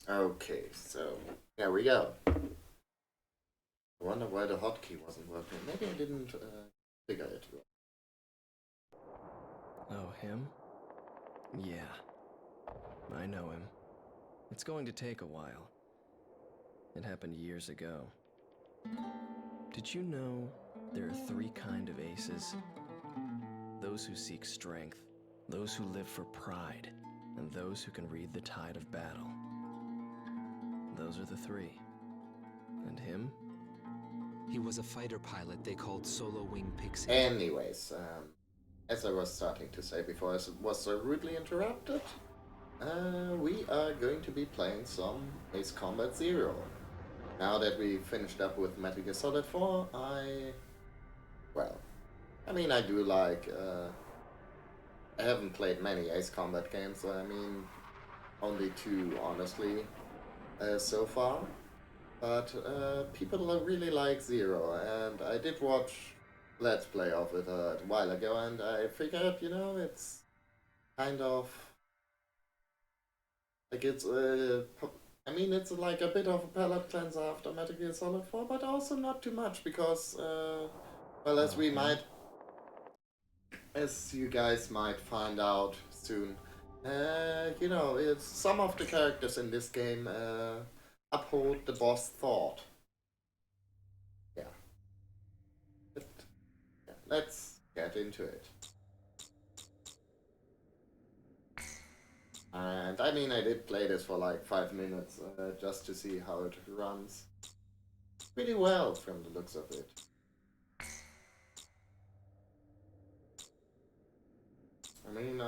Okay, so here we go. I wonder why the hotkey wasn't working. Maybe I didn't figure it. Oh, him? Yeah, I know him. It's going to take a while. It happened years ago. Did you know there are three kind of aces? Those who seek strength, those who live for pride, and those who can read the tide of battle. Those are the three. And him? He was a fighter pilot they called Solo Wing Pixie. Anyways, as I was starting to say before I was so rudely interrupted, we are going to be playing some Ace Combat Zero. Now that we finished up with Metal Gear Solid 4, well, I mean, I do like, I haven't played many Ace Combat games, only two, honestly, so far. But people really like Zero, and I did watch Let's Play of it a while ago, and I figured, it's kind of like it's like a bit of a palate cleanser after Metal Gear Solid 4, but also not too much because, well, Oh, him? as you guys might find out soon, it's some of the characters in this game uphold the boss thought. Yeah, but, yeah, let's get into it. And I mean, I did play this for like 5 minutes just to see how it runs. Pretty well from the looks of it. I mean,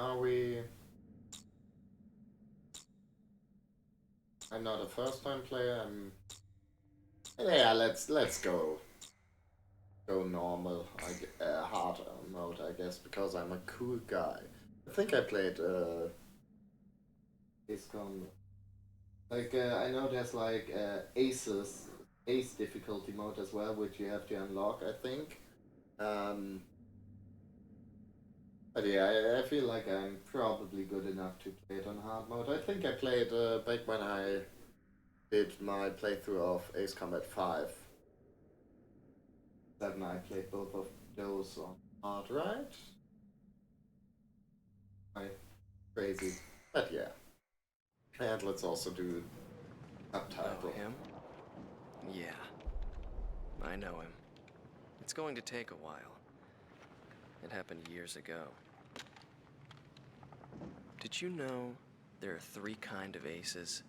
I'm not a first-time player. Yeah. Let's go normal. Hard mode, I guess, because I'm a cool guy. I think I played XCOM. Like I know there's like Ace difficulty mode as well, which you have to unlock. I think. Um, but yeah, I feel like I'm probably good enough to play it on hard mode. I think I played back when I did my playthrough of Ace Combat 5. Then I played both of those on hard, right? I crazy. But yeah. And let's also do Oh, subtitle. him? Yeah, I know him. It's going to take a while. It happened years ago. Did you know there are three kind of aces?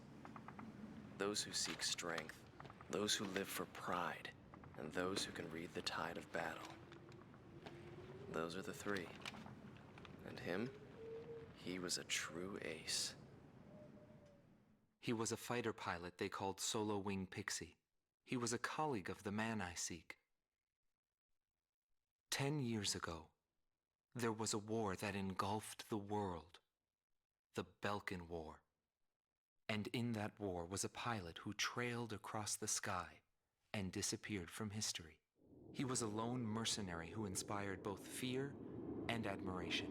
Those who seek strength, those who live for pride, and those who can read the tide of battle. Those are the three. And him? He was a true ace. He was a fighter pilot they called Solo Wing Pixie. He was a colleague of the man I seek. 10 years ago, there was a war that engulfed the world, the Balkan War. And in that war was a pilot who trailed across the sky and disappeared from history. He was a lone mercenary who inspired both fear and admiration.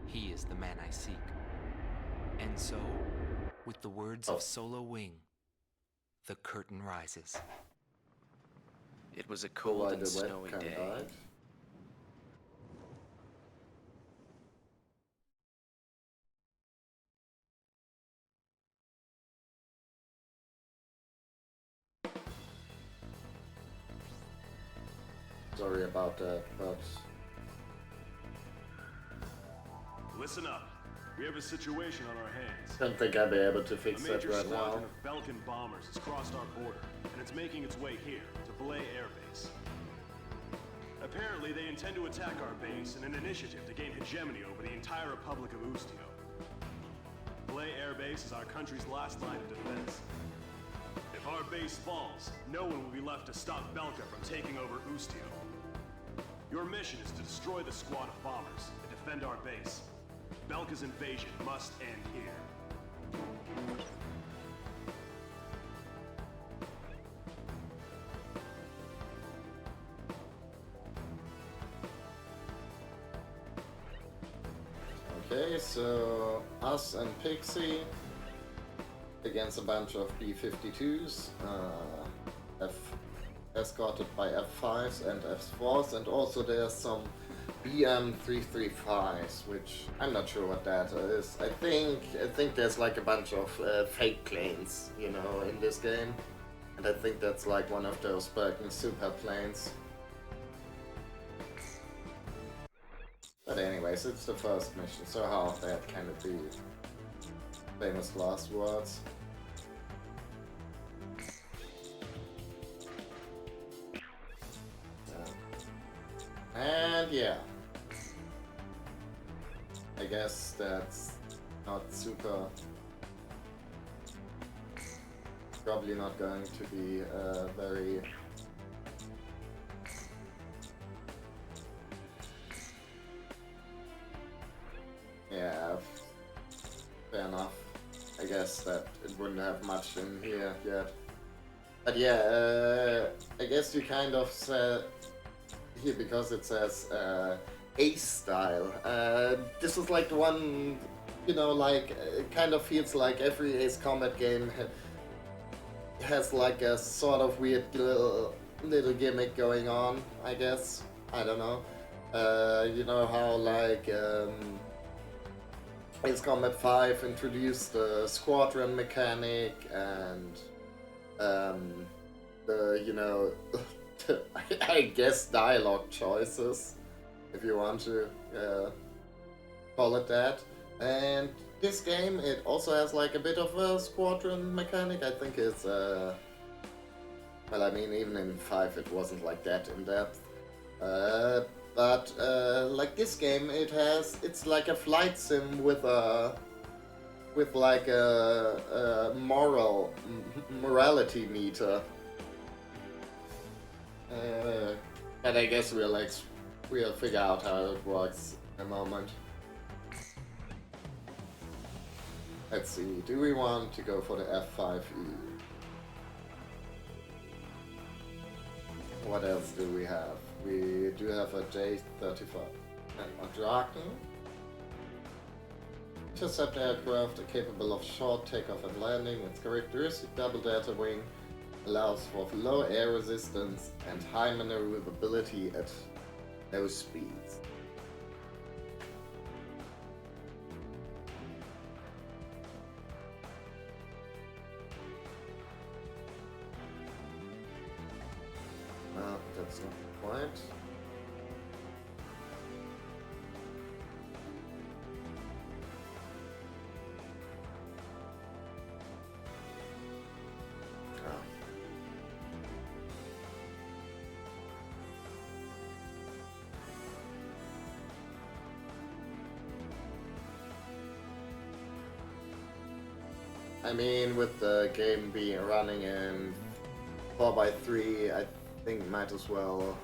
He is the man I seek. And so, with the words of Solo Wing, the curtain rises. It was a So cold why and the snowy webcam day. died? Sorry about that, but Listen up. We have a situation on our hands. I don't think I'll be able to A fix that major right now. squadron of Balkan bombers has crossed our border, and it's making its way here, to Belay Air Base. Apparently, they intend to attack our base in an initiative to gain hegemony over the entire Republic of Ustio. Belay Air Base is our country's last line of defense. If our base falls, no one will be left to stop Belka from taking over Ustio. Your mission is to destroy the squad of bombers and defend our base. Belka's invasion must end here. Okay, so us and Pixie against a bunch of B-52s, escorted by F-5s and F-4s, and also there's some BM-335s, which I'm not sure what that is. I think there's like a bunch of fake planes, you know, in this game, and I think that's like one of those Birkin super planes. But anyways, it's the first mission, so how bad can it be? Famous last words. And yeah, I guess that's not super, probably not going to be very yeah, fair enough. I guess that it wouldn't have much in here yet. But yeah, I guess you kind of said here, because it says Ace style. This is like the one, you know, like it kind of feels like every Ace Combat game has like a sort of weird little gimmick going on, I guess. I don't know. You know how like Ace Combat 5 introduced the squadron mechanic and the, you know, I guess dialogue choices, if you want to call it that. And this game, it also has like a bit of a squadron mechanic. I think it's well, I mean, even in 5 it wasn't like that in depth. But like this game, it's like a flight sim with like a morality meter. And I guess we'll figure out how it works in a moment. Let's see, do we want to go for the F5E? What else do we have? We do have a J-35 and a Draken. Intercept aircraft capable of short takeoff and landing. Its characteristic double data wing allows for low air resistance and high maneuverability at low speeds. No, that's not quite. I mean, with the game being running in 4x3, I think might as well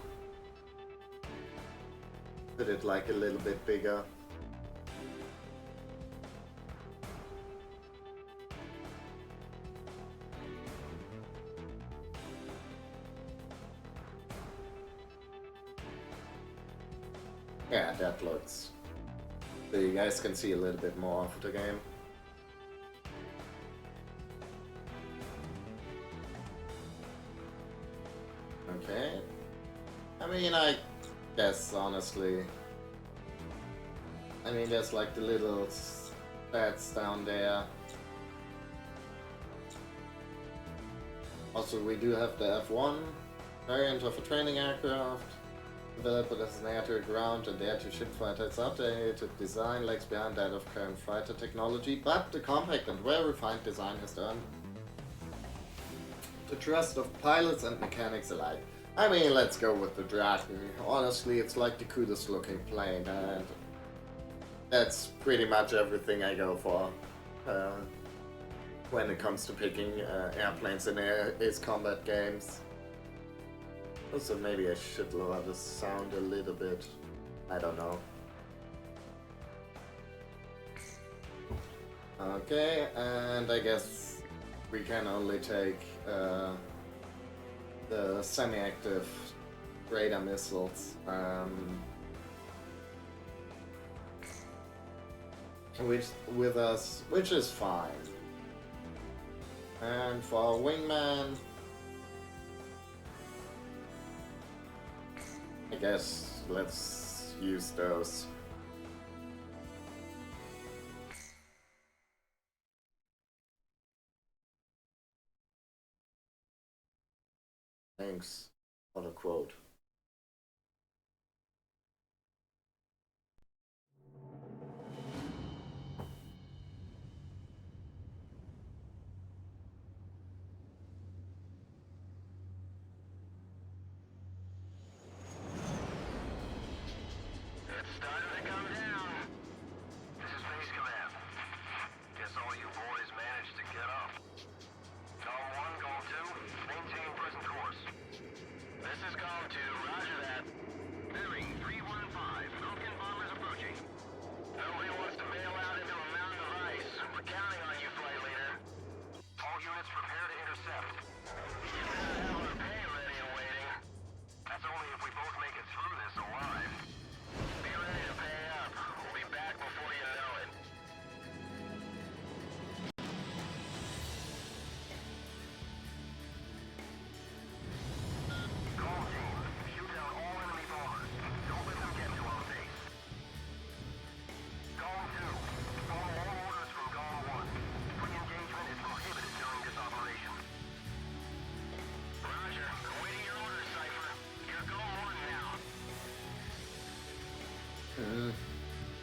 put it like a little bit bigger. Yeah, that looks... So you guys can see a little bit more of the game. Okay. I mean, I guess, honestly... I mean, there's like the little stats down there. Also, we do have the F1 variant of a training aircraft. Developed as an air-to-ground and air-to-ship fighter. Its updated design lags behind that of current fighter technology, but the compact and well-refined design has earned the trust of pilots and mechanics alike. I mean, let's go with the Draken. Honestly, it's like the coolest looking plane, and that's pretty much everything I go for when it comes to picking airplanes in Ace Combat games. Also, maybe I should lower the sound a little bit. I don't know. Okay, and I guess we can only take the semi-active radar missiles, which with us, which is fine. And for wingman, I guess let's use those. Thanks for the quote.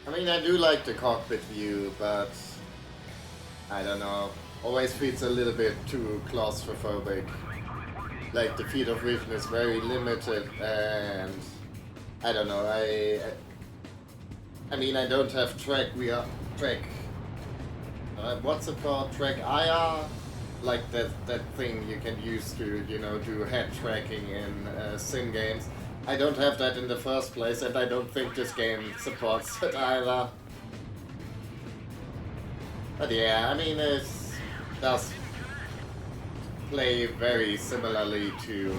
I mean, I do like the cockpit view, but I don't know. Always feels a little bit too claustrophobic. Like the field of vision is very limited, and I don't know. I mean, I don't have track. What's it called? Track IR, like that thing you can use to do head tracking in sim games. I don't have that in the first place, and I don't think this game supports it either. But yeah, I mean, it does play very similarly to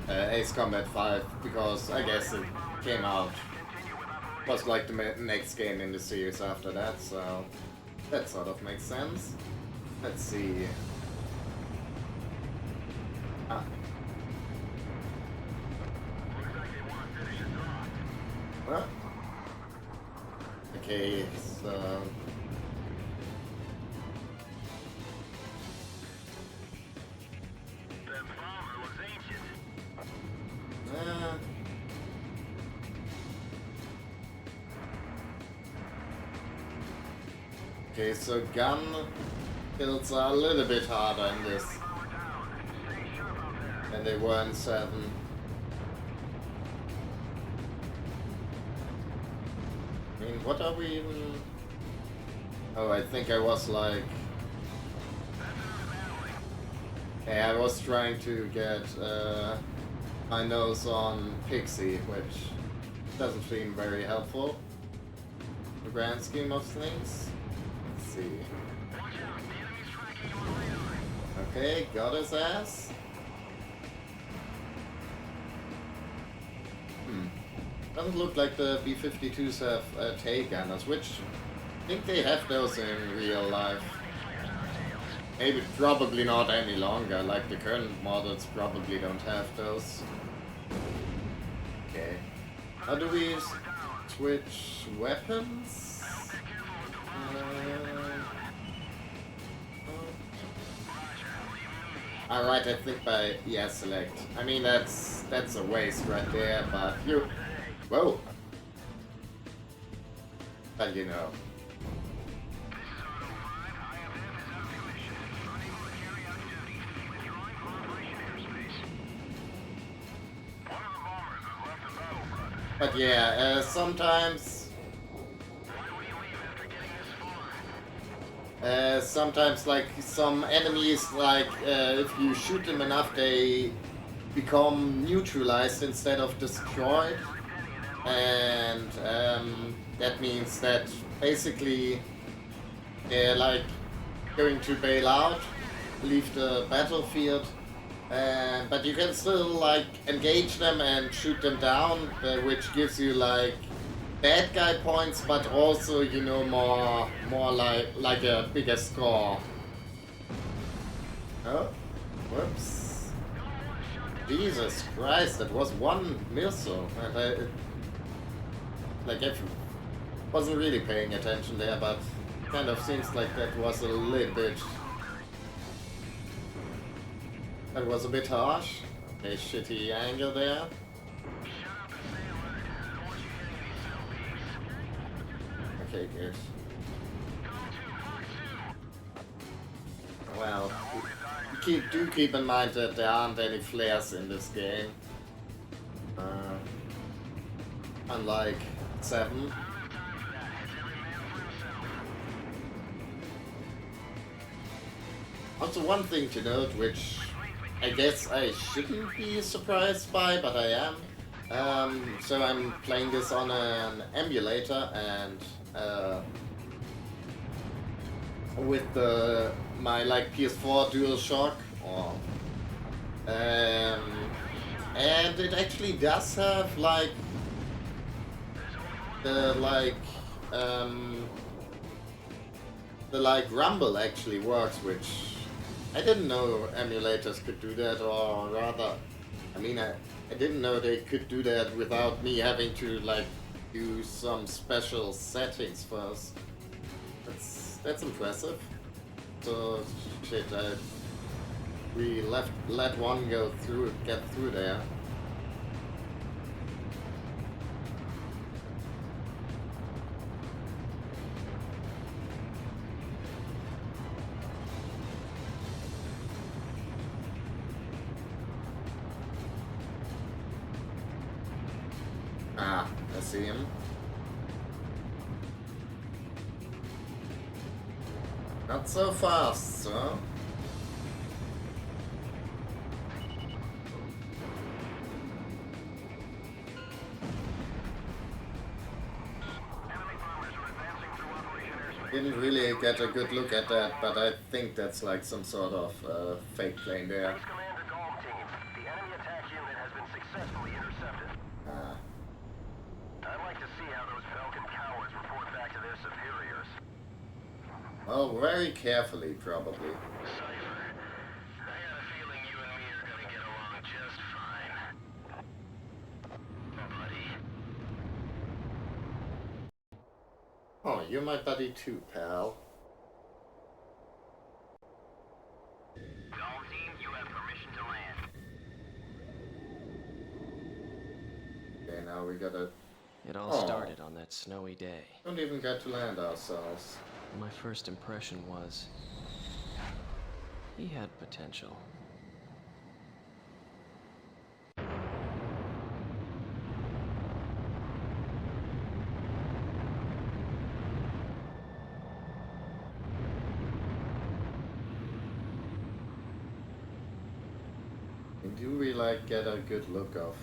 Ace Combat 5, because I guess it came out, was like the next game in the series after that, so that sort of makes sense. Let's see. Huh? Okay, so... Okay, so gun kills are a little bit harder in this than they were in 7. I mean, what are we even... Oh, I think I was like... Hey, I was trying to get my nose on Pixie, which doesn't seem very helpful in the grand scheme of things. Let's see. Okay, got his ass. Doesn't look like the B-52s have tail gunners, which I think they have those in real life. Maybe, probably not any longer, like the current models probably don't have those. Okay. How do we switch weapons? Alright, I think by select. I mean, that's a waste right there, but you... Whoa! But you know. But yeah, sometimes like some enemies, like if you shoot them enough, they become neutralized instead of destroyed, and that means that basically they're like going to bail out, leave the battlefield. But you can still like engage them and shoot them down, which gives you like bad guy points, but also more like a bigger score. Oh, whoops. Jesus Christ, that was one missile, and I wasn't really paying attention there, but kind of seems like that was a little bit. That was a bit harsh. Okay, shitty angle there. Okay, good. Well, do keep in mind that there aren't any flares in this game. Unlike 7. Also, one thing to note, which I guess I shouldn't be surprised by, but I am. So I'm playing this on an emulator, and with my PS4 DualShock, and it actually does have the rumble actually works, which I didn't know emulators could do that, or rather, I didn't know they could do that without me having to do some special settings first. That's impressive. So shit, we let one get through there. Ah, I see him. Not so fast, sir. Didn't really get a good look at that, but I think that's like some sort of fake plane there. Commander Golem Team, the enemy attack unit has been successfully intercepted. Ah. I'd like to see how those Falcon cowards report back to their superiors. Well, very carefully, probably. Cypher, I got a feeling you and me are gonna get along just fine. Buddy. Oh, you're my buddy too, pal. Golem Team, you have permission to land. Okay, now we gotta... It all Aw. started on that snowy day. Don't even get to land ourselves. My first impression was he had potential. Do we get a good look of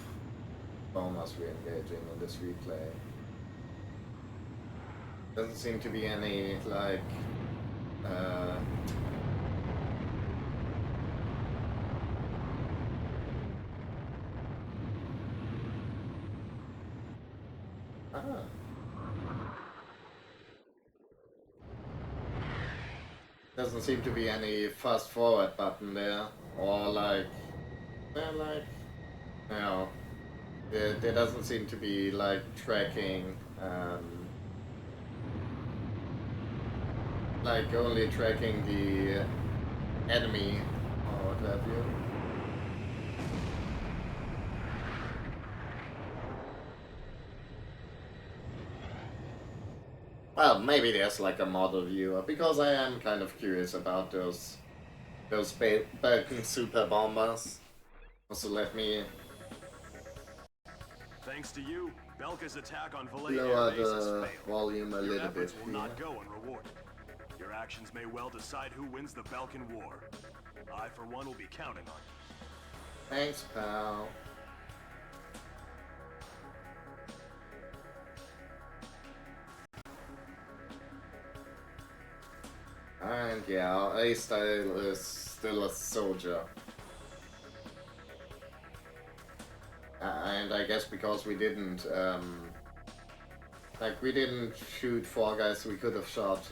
bombers we're engaging in this replay? Doesn't seem to be any doesn't seem to be any fast forward button there, or no, there doesn't seem to be tracking, only tracking the enemy or what have you. Well, maybe there's a model viewer, because I am kind of curious about those Balkan super bombers. Also, let me Thanks to you, Belka's attack on Valet lower Air Base has the failed. volume a Your little bit efforts will here. not go unrewarded. Your actions may well decide who wins the Balkan War. I, for one, will be counting on you. Thanks, pal. And yeah, A-Style is still a soldier. And I guess because we didn't, we didn't shoot 4 guys, we could have shot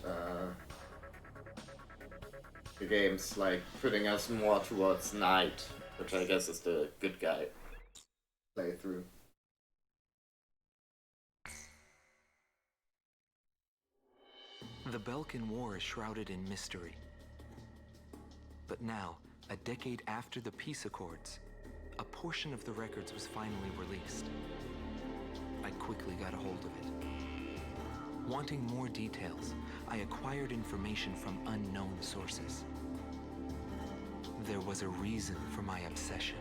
the game's like putting us more towards Knight, which I guess is the good guy playthrough. The Balkan War is shrouded in mystery. But now, a decade after the peace accords, a portion of the records was finally released. I quickly got a hold of it. Wanting more details, I acquired information from unknown sources. There was a reason for my obsession.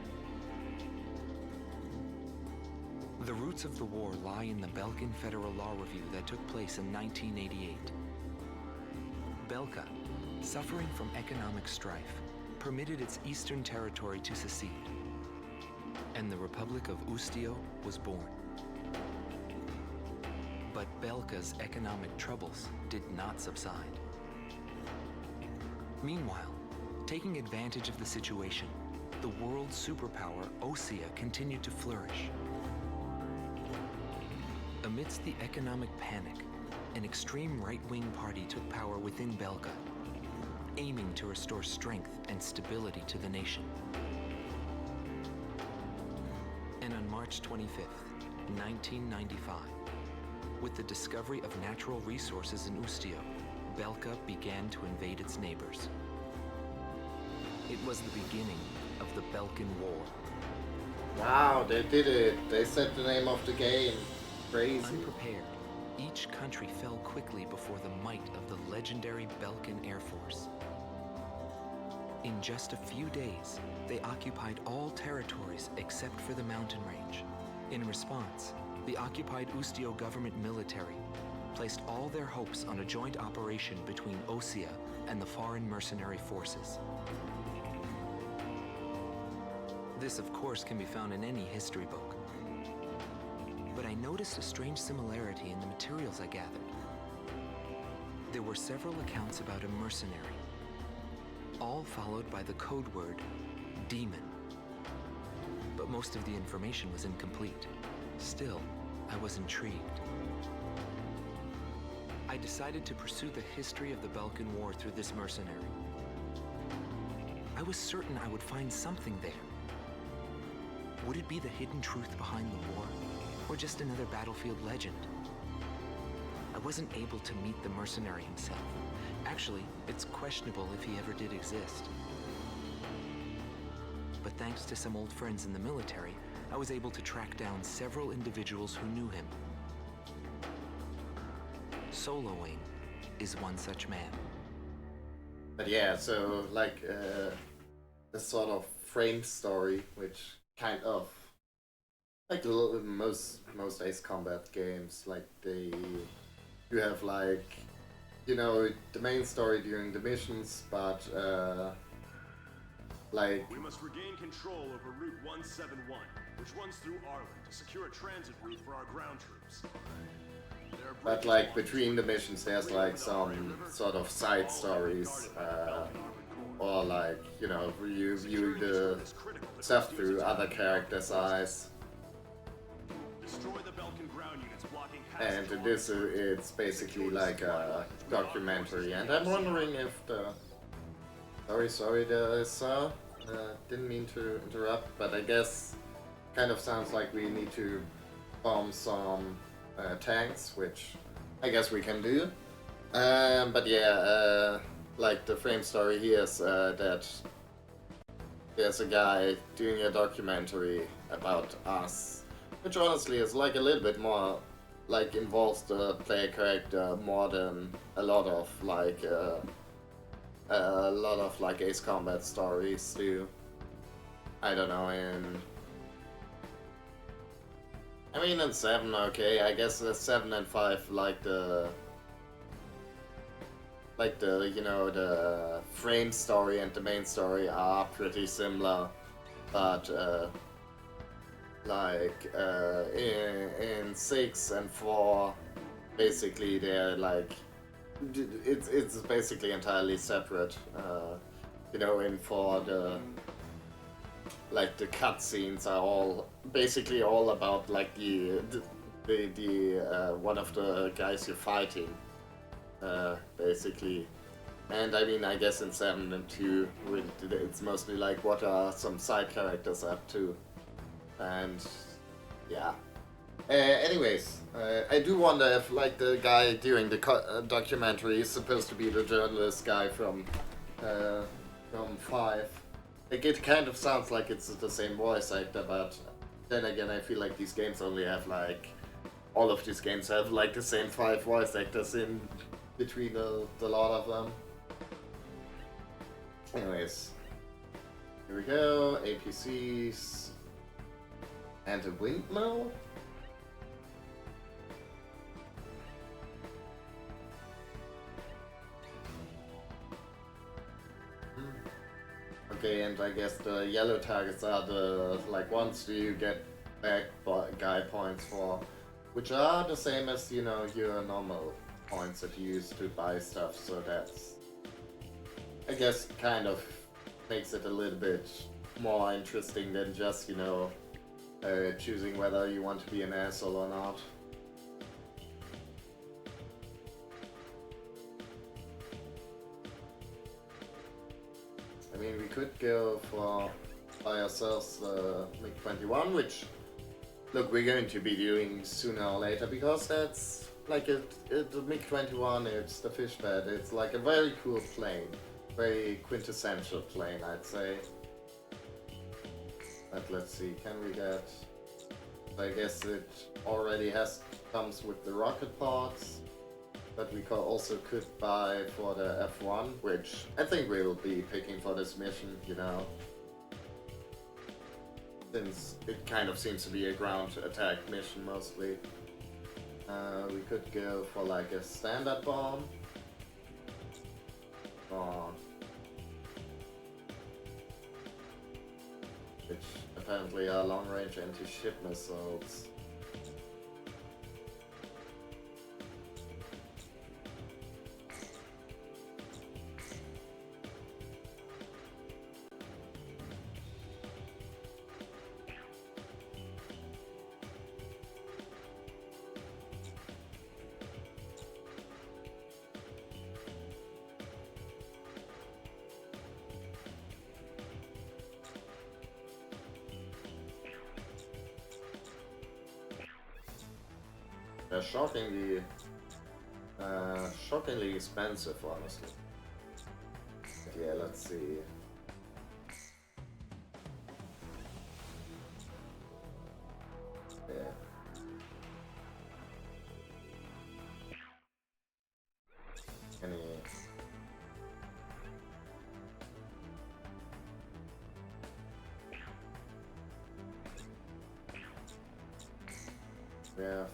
The roots of the war lie in the Balkan Federal Law Review that took place in 1988. Belka, suffering from economic strife, permitted its eastern territory to secede, and the Republic of Ustio was born. But Belka's economic troubles did not subside. Meanwhile, taking advantage of the situation, the world superpower Osea continued to flourish. Amidst the economic panic, an extreme right-wing party took power within Belka, aiming to restore strength and stability to the nation. And on March 25th, 1995, with the discovery of natural resources in Ustio, Belka began to invade its neighbors. It was the beginning of the Balkan War. Wow, they did it. They said the name of the game. Crazy. Unprepared, each country fell quickly before the might of the legendary Balkan Air Force. In just a few days, they occupied all territories except for the mountain range. In response, the occupied Ustio government military placed all their hopes on a joint operation between Osea and the foreign mercenary forces. This, of course, can be found in any history book. But I noticed a strange similarity in the materials I gathered. There were several accounts about a mercenary, all followed by the code word, demon. But most of the information was incomplete. Still, I was intrigued. I decided to pursue the history of the Balkan War through this mercenary. I was certain I would find something there. Would it be the hidden truth behind the war, or just another battlefield legend? I wasn't able to meet the mercenary himself. Actually, it's questionable if he ever did exist. But thanks to some old friends in the military, I was able to track down several individuals who knew him. Soloing is one such man. But yeah, so like a sort of frame story, which kind of like most Ace Combat games, like you have like, you know, the main story during the missions, but like We must regain control over Route 171, which runs through Arlen to secure a transit route for our ground troops. There are but like between the missions there's like some sort of side stories, or like, you know, you view the stuff through other characters' eyes. Destroy the Balkan ground units blocking And in this, it's basically like a documentary. And I'm wondering if the... Sorry, there is... didn't mean to interrupt, but I guess kind of sounds like we need to bomb some tanks, which I guess we can do. But yeah, like the frame story here is that there's a guy doing a documentary about us, which honestly is like a little bit more, like involves the player character more than a lot of like Ace Combat stories do. I don't know, in 7, okay, I guess the 7 and 5 like the you know, the frame story and the main story are pretty similar, but in 6 and 4, basically they're like, it's basically entirely separate. You know, in 4 the cutscenes are all basically all about like the one of the guys you're fighting, basically And I mean, I guess in 7 and 2, it's mostly like what are some side characters up to. And yeah. Anyways, I do wonder if like the guy during the documentary is supposed to be the journalist guy from 5. Like it kind of sounds like it's the same voice actor, but then again, I feel like these games only have like all of these games have like the same 5 voice actors in between the lot of them. Anyways, here we go. APCs and a windmill. Okay, and I guess the yellow targets are the like ones you get back guy points for, which are the same as your normal points that you use to buy stuff. So that's, I guess, kind of makes it a little bit more interesting than just choosing whether you want to be an asshole or not. I mean, we could go by ourselves the MiG-21, which, look, we're going to be doing sooner or later, because that's like the MiG-21, it's the fish pad, it's like a very cool plane, very quintessential plane, I'd say. But let's see, can we get, I guess it already comes with the rocket pods. But we also could buy for the F1, which I think we will be picking for this mission, since it kind of seems to be a ground attack mission mostly. We could go for like a standard bomb. Which apparently are long-range anti-ship missiles. They're shockingly expensive, honestly. But yeah, let's see. Yeah. Any... Yeah.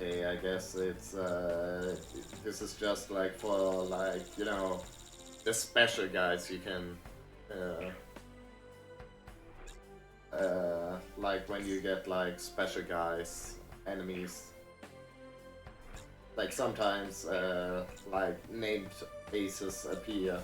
Okay, I guess it's, this is just like for, like, the special guys you can, like when you get, like, special guys, enemies. Like, sometimes, like, named aces appear.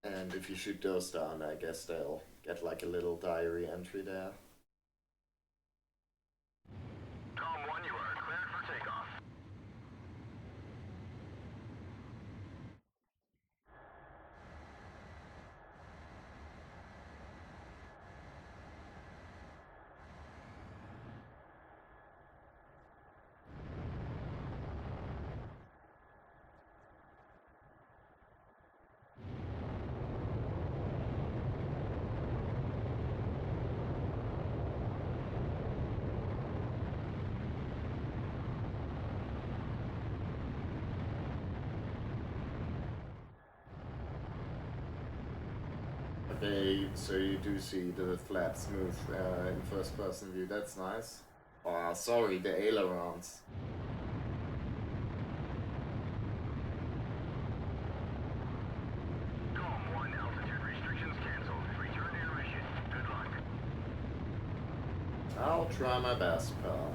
And if you shoot those down, I guess they'll get like a little diary entry there. Tom 1, you are cleared for takeoff. Okay, so you do see the flat smooth in first person view, that's nice. Oh, sorry, the ailerons. Tom 1, altitude restrictions canceled. Return to your mission. Good luck. I'll try my best, pal.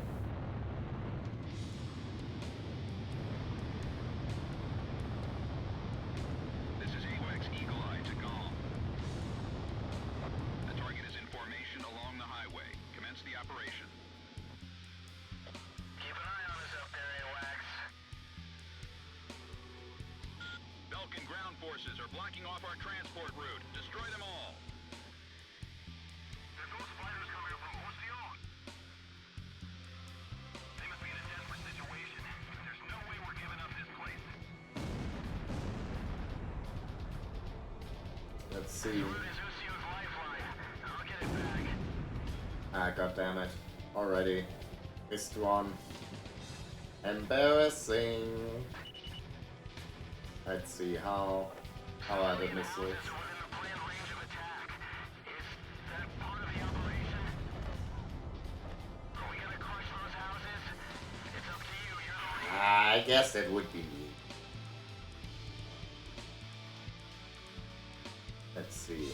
This is AWACS Eagle Eye to Golf. The target is in formation along the highway. Commence the operation. Keep an eye on us up there, AWACS. Belkin ground forces are blocking off our transport route. Destroy them all. There are those fighters coming up from Roussillon. They must be in a desperate situation. There's no way we're giving up this place. Let's see. Route is Ussio's lifeline. I'll get it back. Ah, goddammit. Already. Missed one. Embarrassing. Let's see how are the missiles. Within the planned range of attack. Is that part of the operation? Are we gonna crush those houses? It's up to you. You're the leader. I guess it would be. Let's see.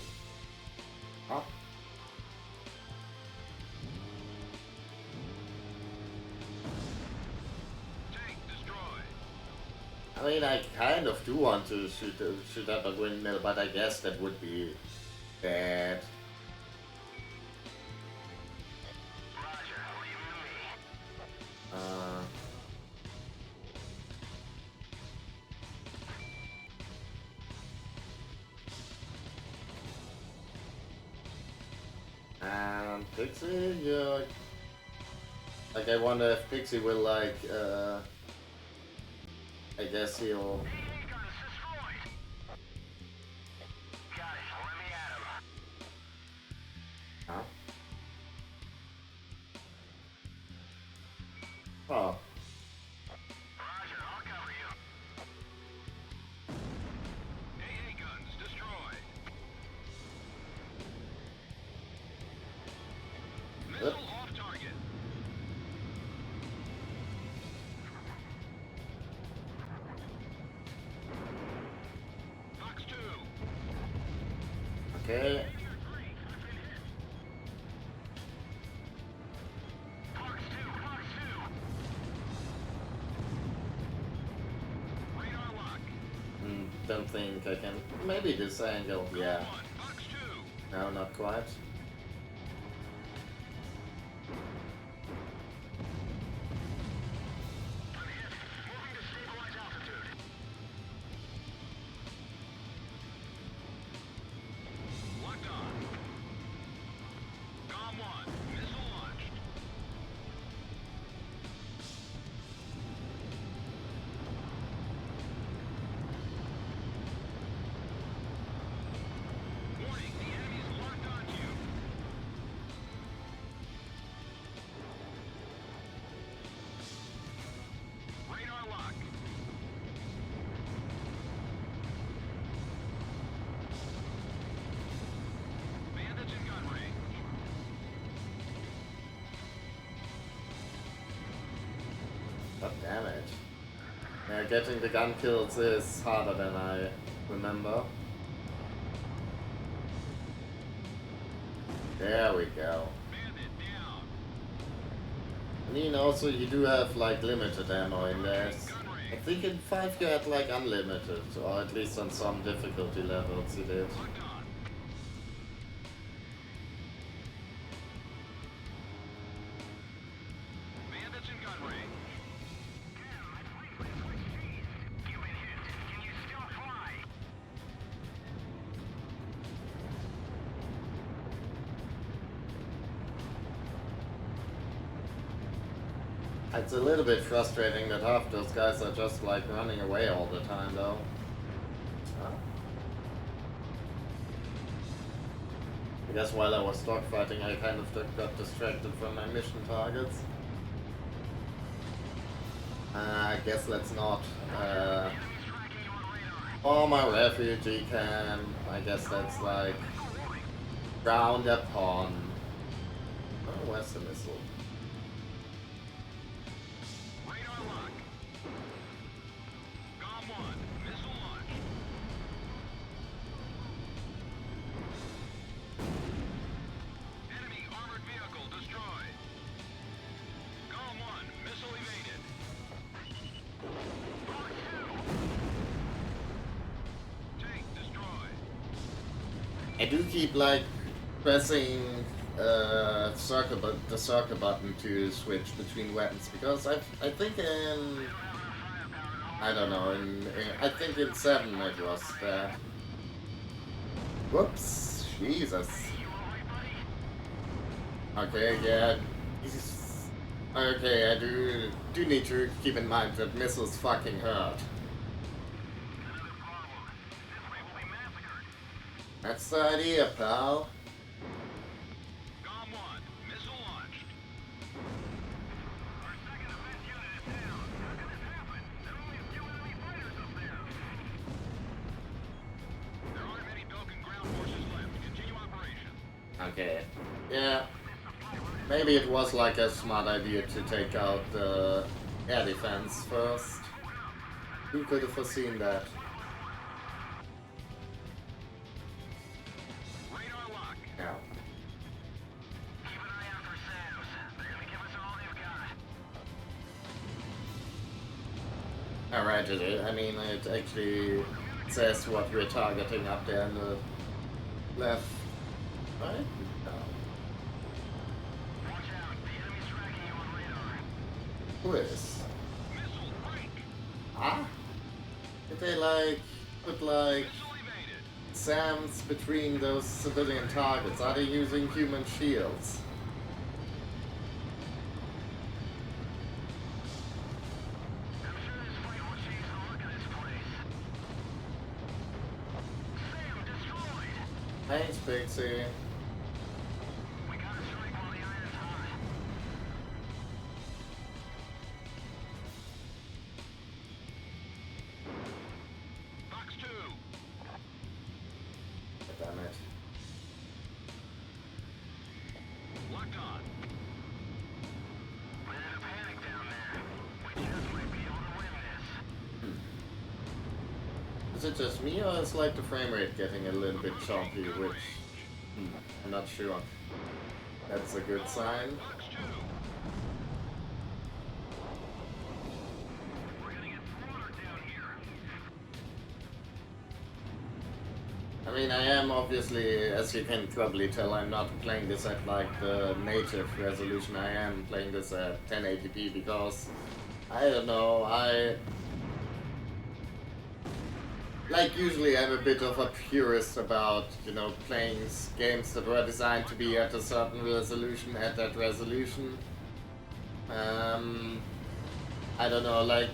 Up. Tank destroyed. I mean, I kind of do want to shoot up a windmill, but I guess that would be bad. Roger. Leave it to me. And Pixie, yeah. Like, I wonder if Pixie will, like, I guess he'll. AA gun is destroyed. Got it. Let me at him. Huh? Oh. Roger. I'll cover you. AA guns destroyed. Missile Yep. off target. Fox 2. Okay. Fox 2. Fox 2. Radar lock. Don't think I can. Maybe this angle, yeah. 1. Fox 2. No, not quite. I'm hit. Moving to stabilize altitude. Locked on. COM 1. Missile launched. Warning, the enemy's locked onto you. Radar lock. Bandits in gun range. God damn it. Yeah, getting the gun kills is harder than I remember. There we go. Bandit down. I mean, also you do have like limited ammo in there. I think in 5 you had like unlimited, or at least on some difficulty levels you did. Locked on. Bandits in gun range. You've been hit. Can you still fly? It's a little bit frustrating that half those guys are just like running away all the time though. I guess while I was dogfighting I kind of got distracted from my mission targets. I guess let's not. Oh, my refugee camp. I guess that's like frowned upon. Oh, where's the missile? Radar lock. COM 1. Missile launched. Enemy armored vehicle destroyed. I do keep like pressing the circle button to switch between weapons because I think in I don't know I think in 7 it was that. Whoops, Jesus. Okay, yeah. Okay, I do need to keep in mind that missiles fucking hurt. That's the idea, pal. Okay. Yeah. Maybe it was like a smart idea to take out the air defense first. Who could have foreseen that? Yeah. Alright, I mean, it actually says what we're targeting up there in the left. Right? No. Who is? Ah? Did they like put like SAMs between those civilian targets? Are they using human shields? Thanks, Pixie. Damn it. Locked on. We're in a panic down there. We just might be able to win this. Is it just me, or is like the frame rate getting a little bit choppy, which I'm not sure. That's a good sign. I mean, I am obviously, as you can probably tell, I'm not playing this at like the native resolution. I am playing this at 1080p because, I don't know, like usually I'm a bit of a purist about, you know, playing games that were designed to be at a certain resolution, at that resolution. I don't know, like,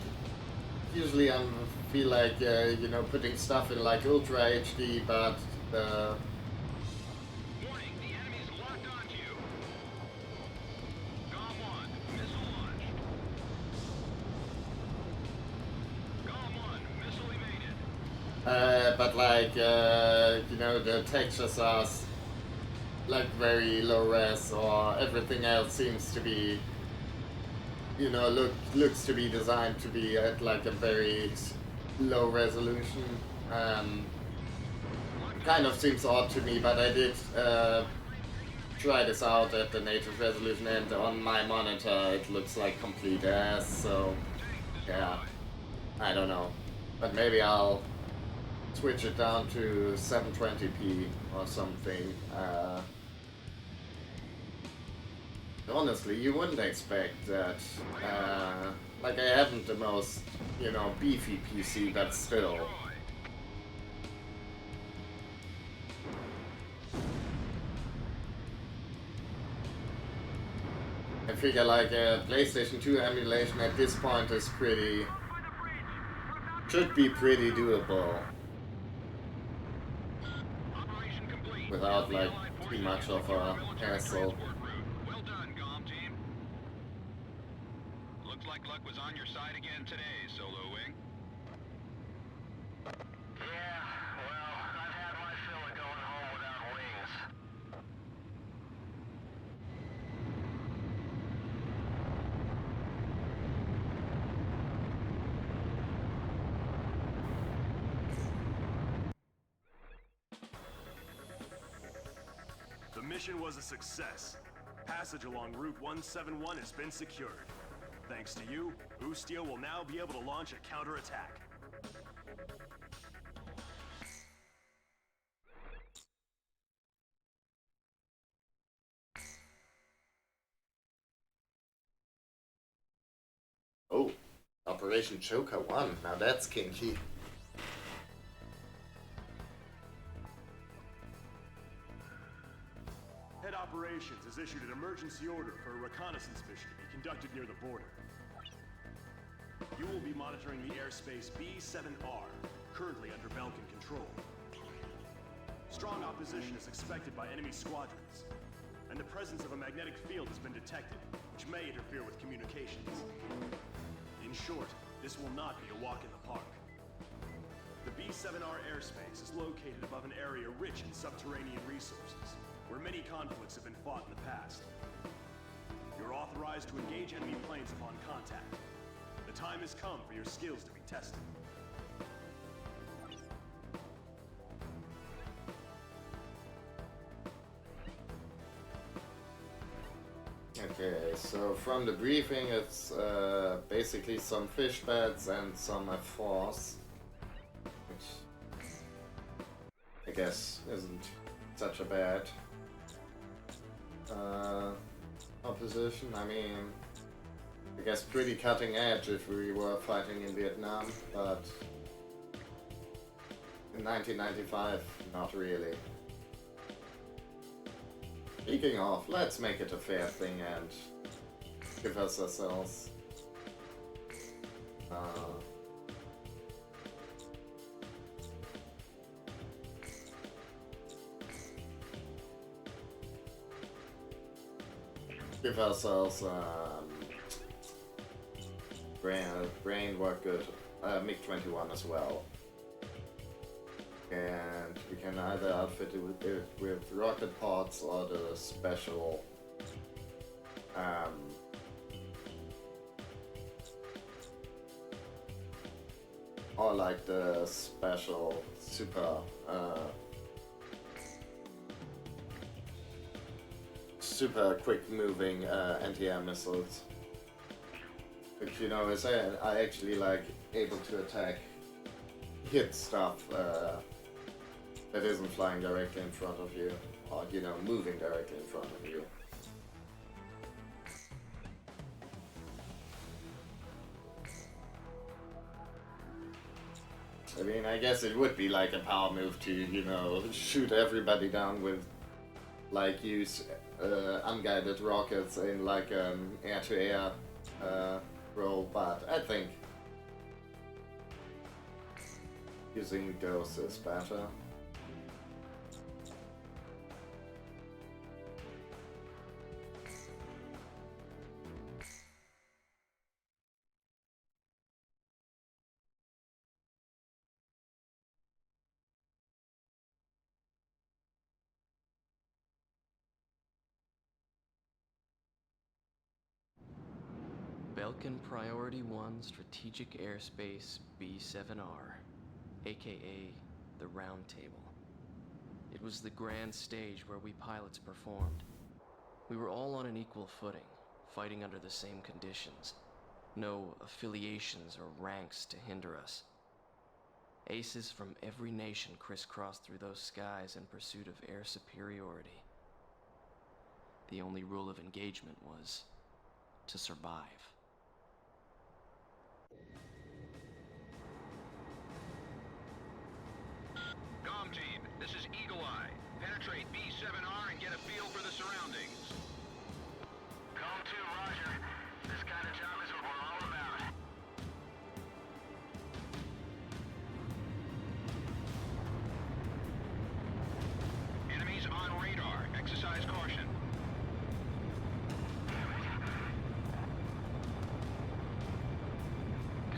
usually I feel like, you know, putting stuff in like Ultra HD, but Warning, the enemy's locked onto you. Golem 1, missile launched. Golem 1, missile evaded. but like, you know, the textures are like very low res, or everything else seems to be, you know, looks to be designed to be at like a very low resolution. Kind of seems odd to me, but I did try this out at the native resolution, and on my monitor it looks like complete ass, so yeah, I don't know. But maybe I'll switch it down to 720p or something. Honestly, you wouldn't expect that. Like, I haven't the most, you know, beefy PC, but still. I figure like a PlayStation 2 emulation at this point is should be pretty doable. Without like too much of a hassle. Well done, Golem team. Looks like luck was on your side again today, Solo Wing. Yeah, well, I've had my fill of going home without wings. The mission was a success. Passage along Route 171 has been secured. Thanks to you, Steel will now be able to launch a counterattack. Operation Joker 1. Now that's kinky. Head Operations has issued an emergency order for a reconnaissance mission to be conducted near the border. You will be monitoring the airspace B-7R, currently under Belkin control. Strong opposition is expected by enemy squadrons, and the presence of a magnetic field has been detected, which may interfere with communications. In short, this will not be a walk in the park. The B-7R airspace is located above an area rich in subterranean resources, where many conflicts have been fought in the past. You're authorized to engage enemy planes upon contact. The time has come for your skills to be tested. Okay, so from the briefing, it's basically some fish beds and some F4s, which I guess isn't such a bad opposition. I mean, I guess pretty cutting edge if we were fighting in Vietnam, but in 1995, not really. Speaking of, let's make it a fair thing and give us ourselves brain work good MiG-21 as well. And we can either outfit it with rocket pods or the special or like the special super quick moving anti-air missiles, which, you know, is I actually like able to hit stuff that isn't flying directly in front of you, or, you know, moving directly in front of you. I mean, I guess it would be like a power move to, you know, shoot everybody down with, like, use unguided rockets in like an air-to-air role, but I think using those is better. Belkin Priority 1 Strategic Airspace B-7R, aka the Round Table. It was the grand stage where we pilots performed. We were all on an equal footing, fighting under the same conditions. No affiliations or ranks to hinder us. Aces from every nation crisscrossed through those skies in pursuit of air superiority. The only rule of engagement was to survive. Com team, this is Eagle Eye. Penetrate B-7R and get a feel for the surroundings. Com 2, roger. This kind of job is what we're all about. Enemies on radar. Exercise caution.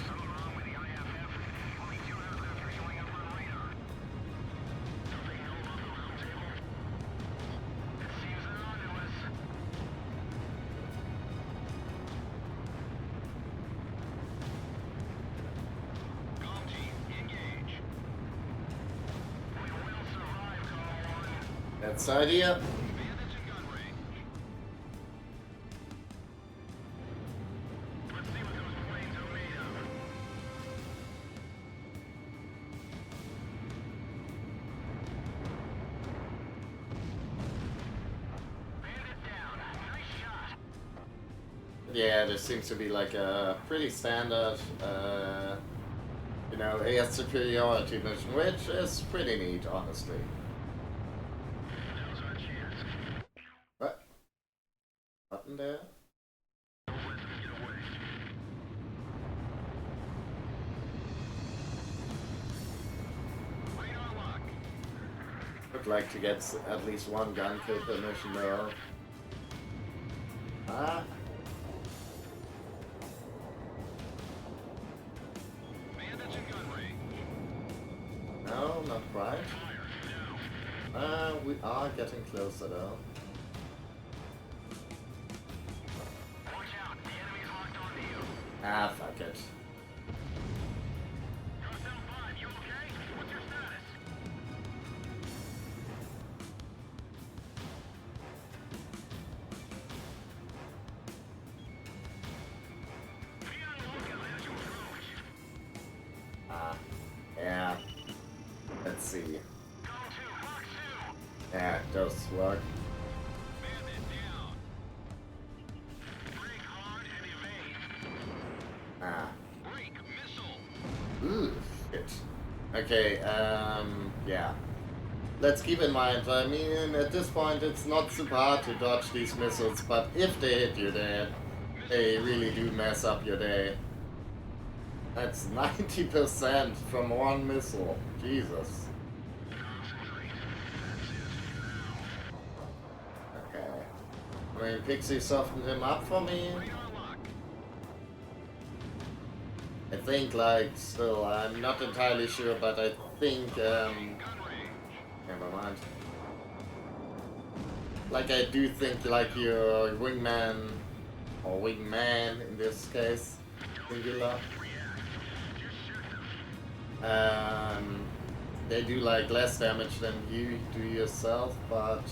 Something wrong with the IFF. Only 2 aircraft are showing up on radar. Something new about the round table? It seems they're onto us. Com team, engage. We will survive, Call 1. That's the idea. Bandits in gun range. Let's see what those planes are made of. Bandit down. Nice shot. Yeah, there seems to be like a pretty standard, you know, air superiority mission, which is pretty neat, honestly. Now's our chance. What? Button there? Don't let them get away. Radar lock. Would like to get at least one gun kill per mission though. Ah, Bandits in gun range. no, not quite. Fire. Now. We are getting closer though. Watch out. The enemy's locked onto you. Ah, fuck it. Cross 5, you okay? What's your status? Be on the lookout as you approach. Ah, yeah. Let's see. Go to Fox 2. Yeah, those work. Bandit down. Brake hard and evade. Ah. Brake missile. Ooh, shit. Okay, yeah. Let's keep in mind, I mean, at this point it's not super hard to dodge these missiles, but if they hit you, they really do mess up your day. That's 90% from one missile. Jesus. Concentrate. That's it. Now. Okay. I mean, Pixie softened him up for me. Radar lock. I think, like, still, I'm not entirely sure, but I think, Gun range. never mind. Like, I do think, like, your wingman, or wingman in this case, singular, they do, like, less damage than you do yourself, but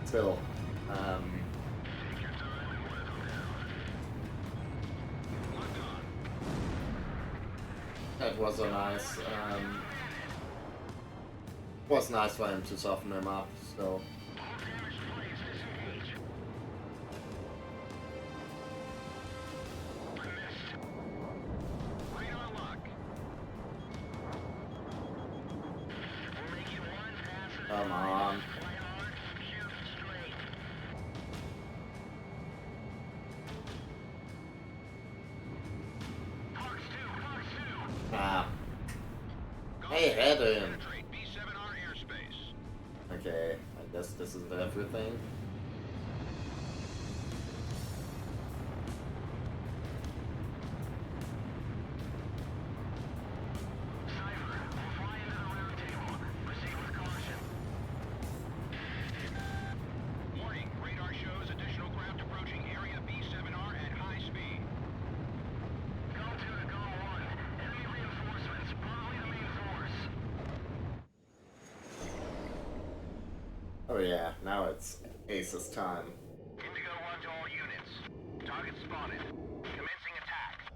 still, that was a nice, was nice for him to soften him up, so. Radar lock. We'll make it one pass at a Come time. on. Fly hard, shoot straight. Fox 2, Fox 2. Ah. Hey, had him. Penetrate B7R airspace. Okay, I guess this is everything. Cypher, we'll fly into the round table. Proceed with caution. Warning, radar shows additional craft approaching area B7R at high speed. Go 2 to Go 1. Enemy reinforcements, probably the main force. Oh yeah, now it's Ace's time. Indigo 1 to all units. Target spotted. Commencing attack.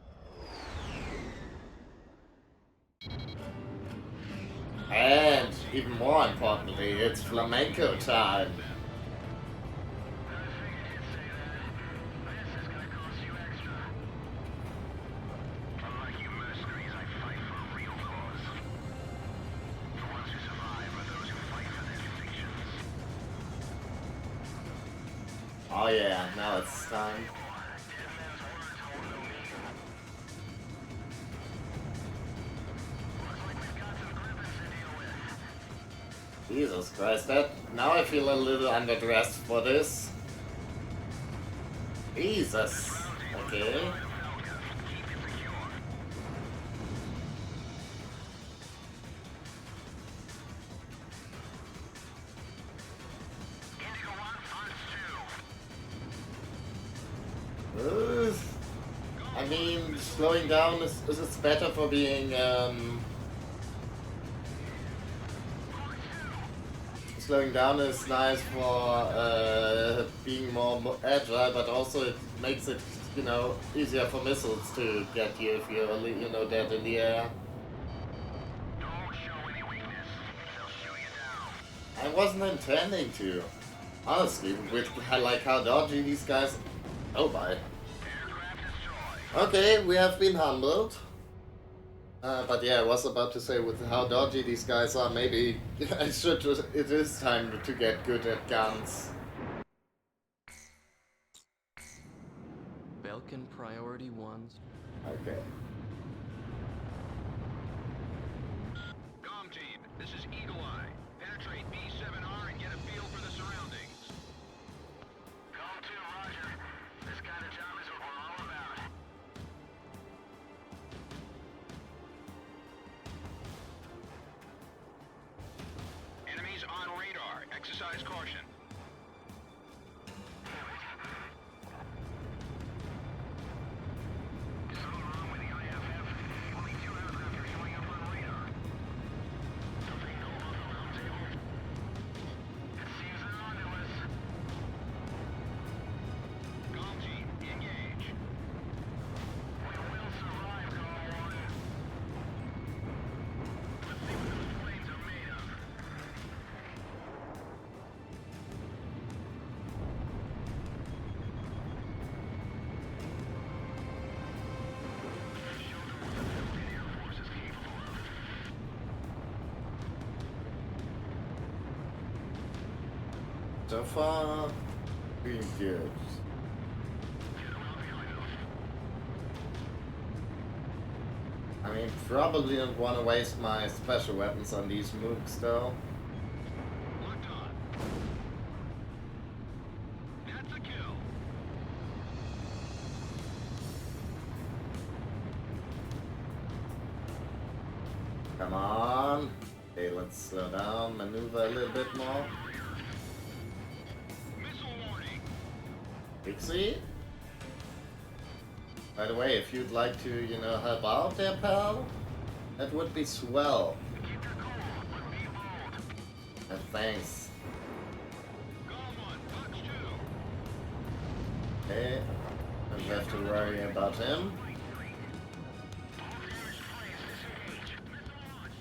And even more importantly, it's flamenco time. I figured you'd say that. This is gonna cost you extra. Unlike you mercenaries, I fight for a real cause. The ones who survive are those who fight for their convictions. Oh yeah, now it's time. Dead men's words hold no meaning. Looks like we've got some grippers to deal with. Jesus Christ, that now I feel a little underdressed for this. Jesus. Okay. Keep it secure. Indigo 1, Fox 2. I mean, slowing down is better for being, slowing down is nice for being more agile, but also it makes it, you know, easier for missiles to get you if you're, you know, dead in the air. Don't show any weakness. They'll shoot you down. I wasn't intending to. Honestly, with like how dodgy these guys Oh, bye. Okay, we have been humbled. But yeah, I was about to say, with how dodgy these guys are, maybe I should just, it is time to get good at guns. Belkin priority ones. Okay. Com team, this is Eagle Eye. Penetrate B7R and get a feel for the surroundings. Com 2, roger. This kind of job is what we're all about. Enemies on radar. Exercise caution. Something wrong with the IFF. Only 2 aircraft are showing up on radar. Something know about the round table? It seems they're onto us. Com team, engage. We will survive, Call 1. Let's see what those planes are made of. Show them what the Belgian Air Force is capable of. So far, doing good. Get them out behind us. I mean, probably don't want to waste my special weapons on these mooks, though. Locked on. That's a kill. Come on. Okay, let's slow down, maneuver a little bit more. Missile warning. Pixie? By the way, if you'd like to, you know, help out there, pal, that would be swell. Keep your cool, but be bold. And thanks. Call 1, Fox 2. Okay, don't have to worry about him. All damaged planes disengage. Missile launch.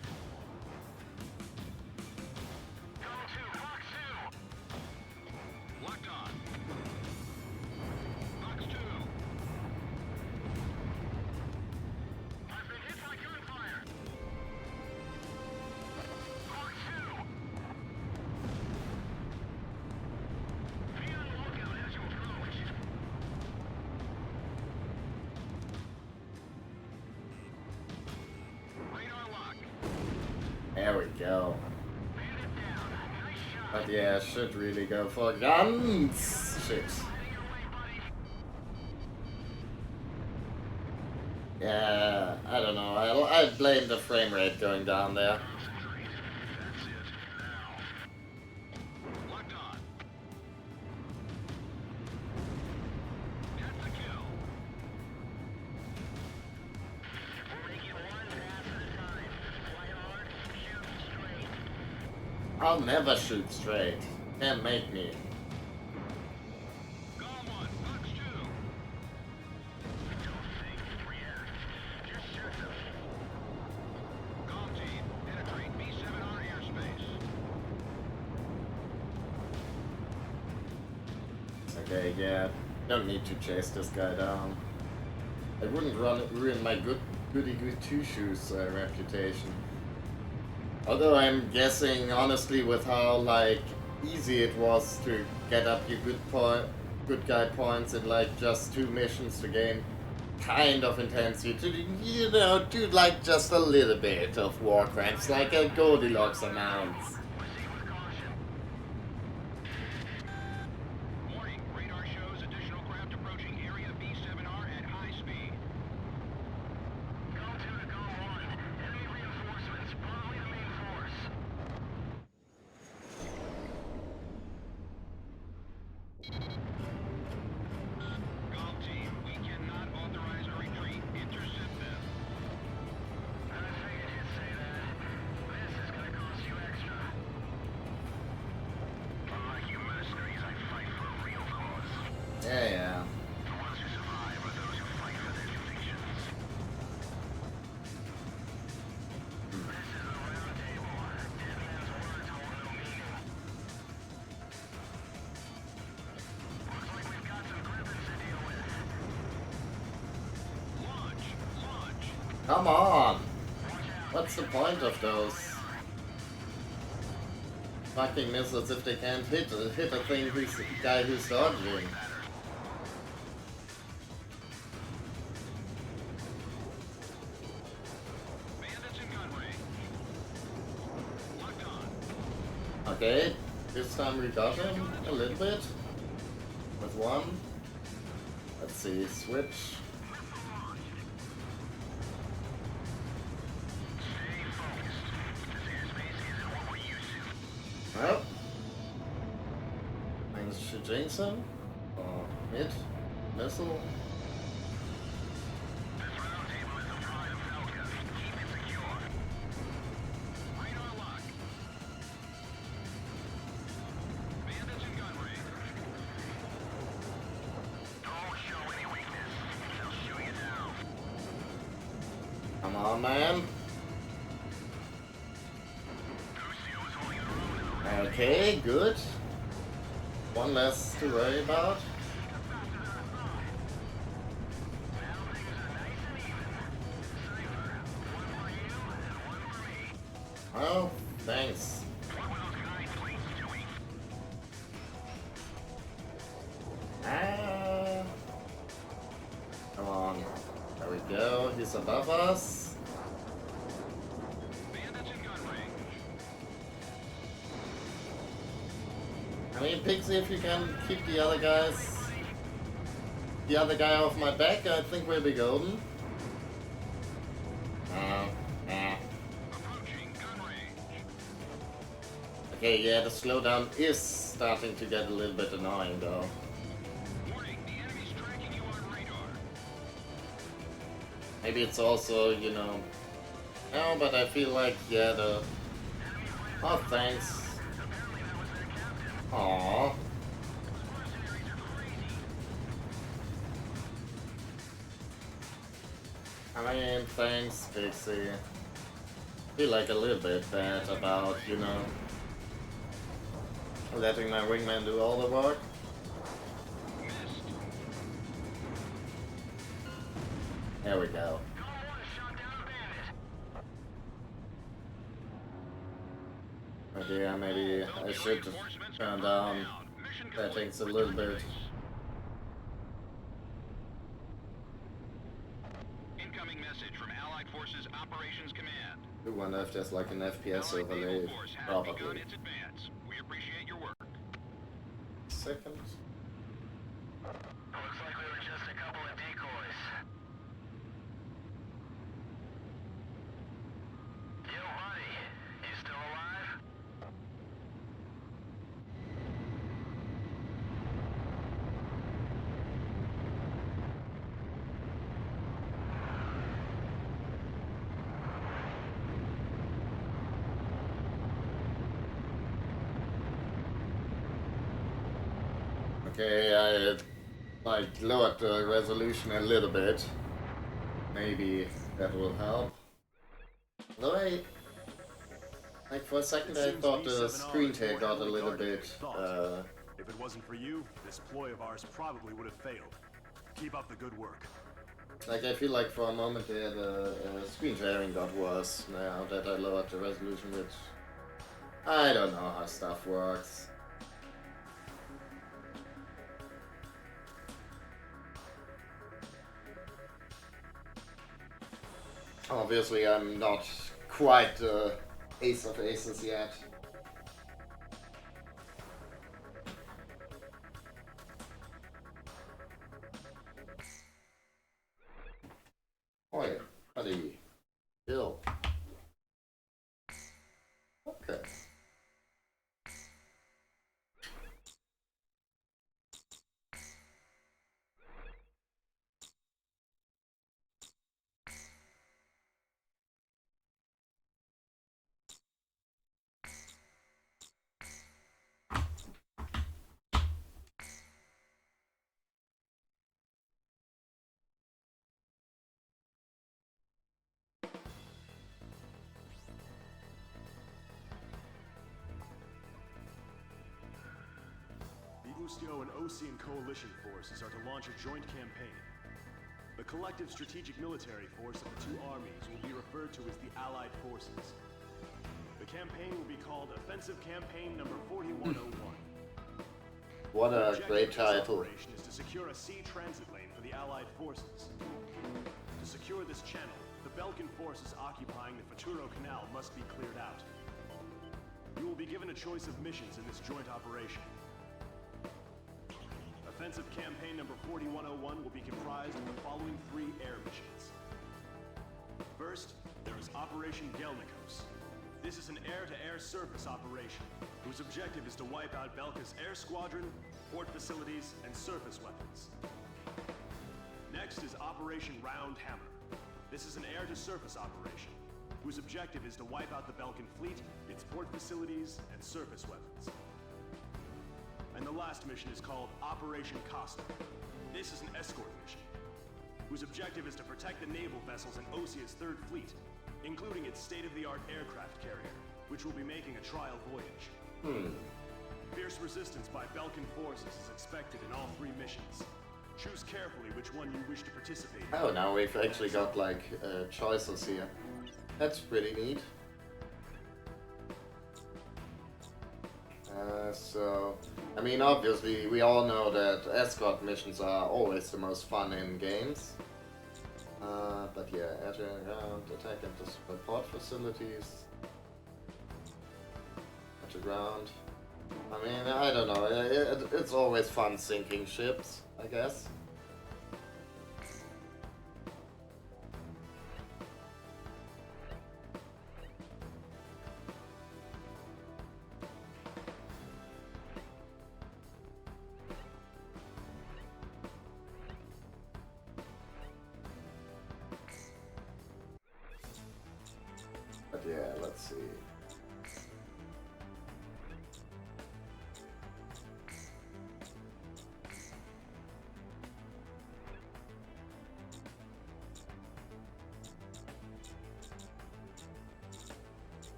Call 2, Fox 2. Locked on. Fox 2. I've been hit by gunfire. Fox 2. Be on the lookout as you approach. Radar lock. There we go. Bandit down. Nice shot. But yeah, should really go for guns. Shit. Finding your way, buddy. Yeah, I don't know. I blame the frame rate going down there. Concentrate. That's it. Now. Locked on. That's a kill. We're making one pass at a time. Fly hard, shoot straight. I'll never shoot straight. Can't make me. Call 1, Fox 2. Don't think, react. Just shoot them. Com team, penetrate B7R airspace. Okay, yeah. Don't need to chase this guy down. I wouldn't ruin my goody two-shoes reputation. Although I'm guessing, honestly, with how, like, easy it was to get up your good guy points in, like, just 2 missions to gain kind of intensity, to, you know, do, like, just a little bit of war crimes, like a Goldilocks amount. Proceed with caution. Warning, radar shows additional craft approaching area B7R at high speed. Go 2 to Go 1. Enemy reinforcements, probably the main force. Com team, we cannot authorize a retreat. Intercept them. I figured you'd say that. This is gonna cost you extra. Unlike you mercenaries, I fight for a real cause. Yeah. The ones who survive are those who fight for their convictions. This is the round table. Dead man's words hold no meaning. Looks like we've got some grippers to deal with. Come on! What's the point of those fucking missiles if they can't hit a thing guy who's dodging? Okay, this time we got him a little bit. With one. Let's see, switch. Well, managed to jinx him. Hit. Missile. Come on, man. Okay, good. One less to worry about. Well, thanks. Come on. There we go. He's above us. I mean, Pixie, if you can keep the other guy off my back, I think we'll be golden. Okay, yeah, the slowdown is starting to get a little bit annoying, though. Maybe it's also, you know... No, but I feel like, yeah, the... Oh, thanks. Aww. I mean, thanks, Pixie. Feel like a little bit bad about, you know, letting my wingman do all the work. There we go. Okay, yeah, maybe I should turn down settings a little bit. Incoming message from Allied Forces Operations Command. I wonder if there's like an FPS overlay. Probably. Its advance. We appreciate your work. Second. Looks like we were just a couple of decoys. Yo, buddy. You still alive? Okay, I like lowered the resolution a little bit. Maybe that will help. Although like for a second I thought the screen tear got a little bit. If it wasn't for you, this ploy of ours probably would have failed. Keep up the good work. Like I feel like for a moment there the screen tearing got worse now that I lowered the resolution, which I don't know how stuff works. Obviously, I'm not quite the ace of aces yet. Oh yeah, buddy. Bill. Okay. Igustio and Osean coalition forces are to launch a joint campaign. The collective strategic military force of the two armies will be referred to as the Allied Forces. The campaign will be called Offensive Campaign Number 4101. What The a objective great of this title. operation is to secure a sea transit lane for the Allied forces. To secure this channel, the Belkan forces occupying the Futuro Canal must be cleared out. You will be given a choice of missions in this joint operation. Offensive Campaign Number 4101 will be comprised of the following 3 air missions. First, there is Operation Gelnikos. This is an air-to-air surface operation, whose objective is to wipe out Belka's air squadron, port facilities, and surface weapons. Next is Operation Round Hammer. This is an air-to-surface operation, whose objective is to wipe out the Belkan fleet, its port facilities, and surface weapons. And the last mission is called Operation Costa. This is an escort mission, whose objective is to protect the naval vessels in Osia's Third Fleet, including its state-of-the-art aircraft carrier, which will be making a trial voyage. Fierce resistance by Belkan forces is expected in all 3 missions. Choose carefully which one you wish to participate in. Oh, now we've actually got like choices here. That's pretty neat. So, I mean, obviously, we all know that escort missions are always the most fun in games. But yeah, air ground, attack and destroy port facilities. Air ground. I mean, I don't know. It's always fun sinking ships, I guess. But yeah, let's see.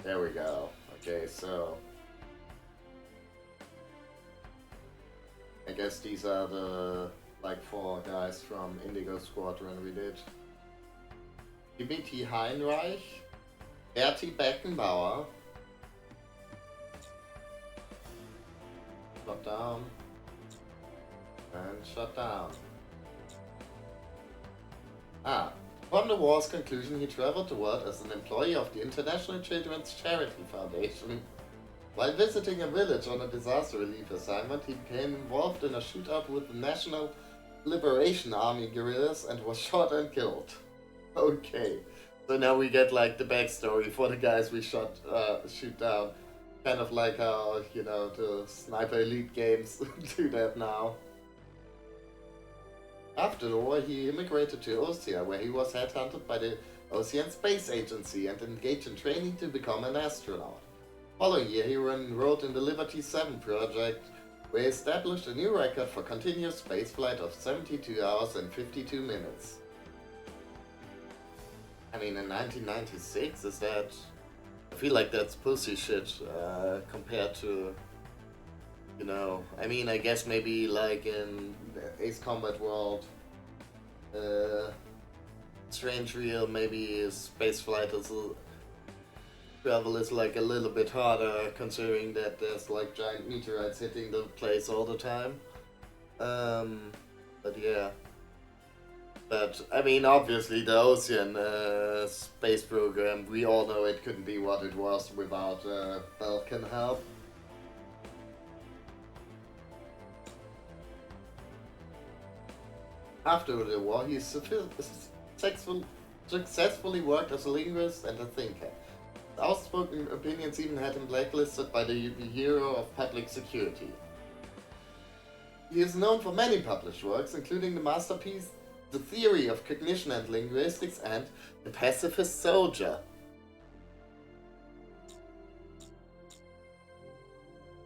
There we go. Okay, so I guess these are the like 4 guys from Indigo Squadron we did. Dimitri Heinreich, Bertie Beckenbauer, shot down, and shot down. Upon the war's conclusion, he traveled the world as an employee of the International Children's Charity Foundation. While visiting a village on a disaster relief assignment, he became involved in a shootout with the National Liberation Army guerrillas and was shot and killed. Okay, so now we get like the backstory for the guys we shoot down. Kind of like how, you know, the Sniper Elite games do that now. After the war, he immigrated to Ostia, where he was headhunted by the Ocean Space Agency and engaged in training to become an astronaut. Following year, he enrolled in the Liberty 7 project, where he established a new record for continuous spaceflight of 72 hours and 52 minutes. I mean, in 1996, is that... I feel like that's pussy shit compared to... You know, I mean, I guess maybe like in Ace Combat World, Strange Real, maybe spaceflight travel is like a little bit harder, considering that there's like giant meteorites hitting the place all the time. But yeah. But I mean, obviously the Ocean space program, we all know it couldn't be what it was without Belkan help. After the war, he successfully worked as a linguist and a thinker. His outspoken opinions even had him blacklisted by the Bureau of Public Security. He is known for many published works, including the masterpiece The Theory of Cognition and Linguistics and The Pacifist Soldier.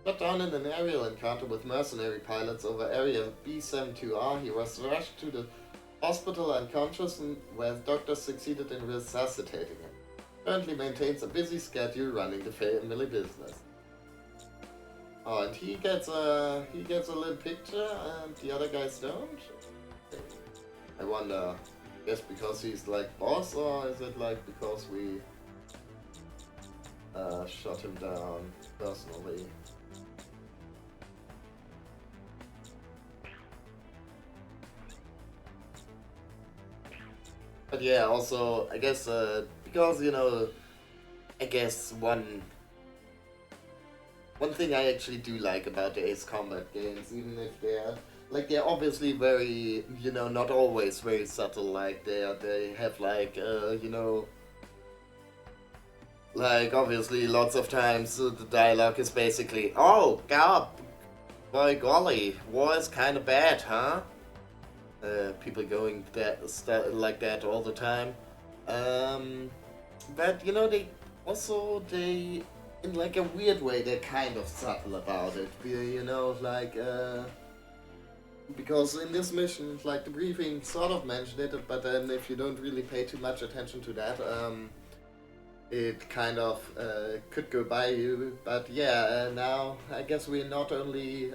Shot down in an aerial encounter with mercenary pilots over Area B-72R, he was rushed to the hospital unconscious, where doctors succeeded in resuscitating him. Currently maintains a busy schedule running the family business. Oh, and he gets a little picture, and the other guys don't. I wonder guess because he's like boss, or is it like because we shot him down personally? But yeah, also I guess because I guess one thing I actually do like about the Ace Combat games, even if they're obviously very, not always very subtle. Like they have like like obviously lots of times the dialogue is basically, oh god, by golly, war is kind of bad, huh? People going like that all the time. But they in like a weird way they're kind of subtle about it. Because in this mission, like the briefing sort of mentioned it, but then if you don't really pay too much attention to that, it kind of could go by you. But yeah, now I guess we're not only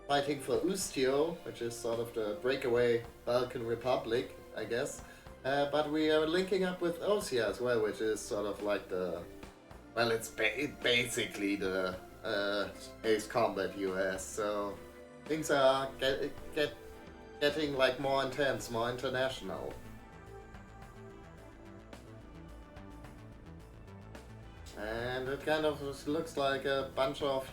fighting for Ustio, which is sort of the breakaway Balkan Republic, I guess. But we are linking up with Ossia as well, which is sort of like it's basically the Ace Combat US. So things are getting like more intense, more international. And it kind of looks like a bunch of,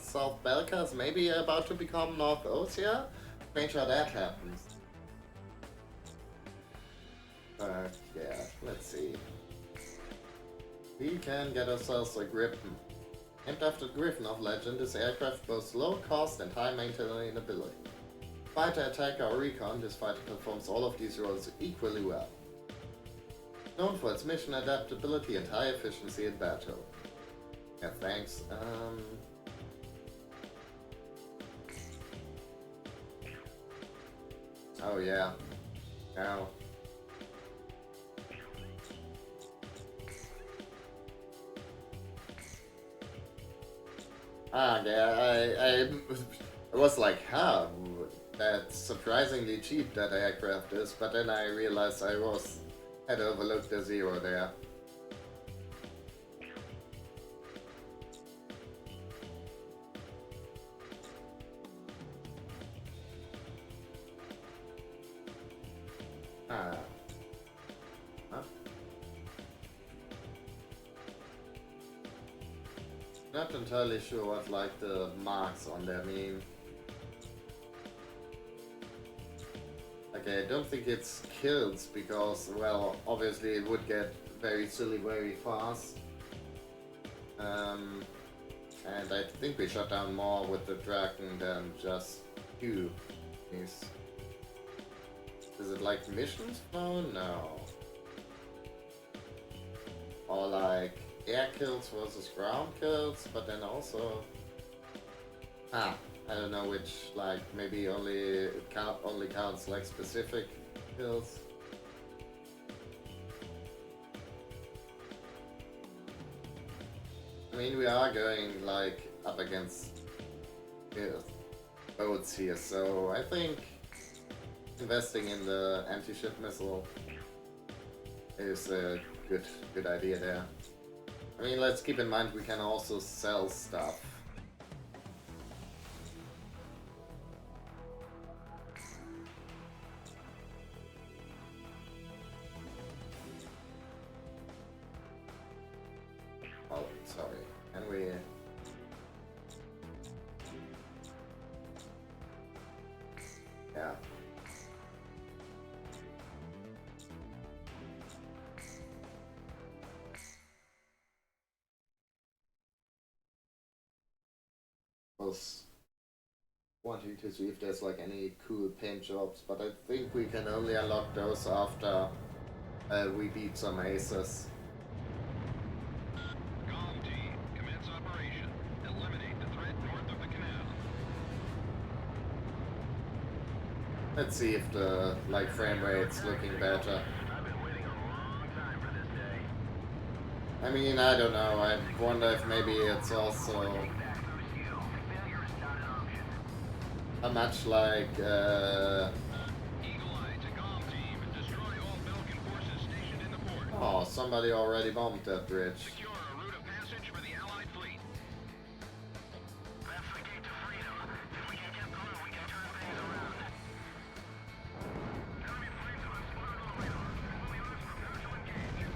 South Balkas maybe about to become North Ossia. Strange how that happens. Yeah, let's see. We can get ourselves a Griffin. Named after Griffin of legend, this aircraft boasts low cost and high maintainability. Fighter, attack, or recon, this fighter performs all of these roles equally well. Known for its mission adaptability and high efficiency in battle. Yeah, thanks. Oh yeah. Now. Yeah, I was like, huh, that's surprisingly cheap, that aircraft is, but then I realized had overlooked the zero there. Ah. Huh? Not entirely sure what like the marks on there mean. Okay, I don't think it's kills because, well, obviously it would get very silly very fast. And I think we shut down more with the dragon than just two. Is it like missions? No. Or like air kills versus ground kills, but then also I don't know which, like maybe only counts like specific kills. I mean, we are going like up against boats here, so I think investing in the anti-ship missile is a good idea there. I mean, let's keep in mind we can also sell stuff. Oh, sorry. And we... Yeah. Was wanting to see if there's like any cool paint jobs, but I think we can only unlock those after we beat some aces. Golem team, commence operation. Eliminate the threat north of the canal. Let's see if the like frame rate's looking better. I've been waiting a long time for this day. I mean, I don't know. I wonder if maybe it's also how much like Oh, somebody already bombed that bridge. Secure a route of passage for the Allied fleet. That's the gate to freedom. If we can get through, we can turn things around. Enemy planes have been spotted on the radar. All units prepare to engage.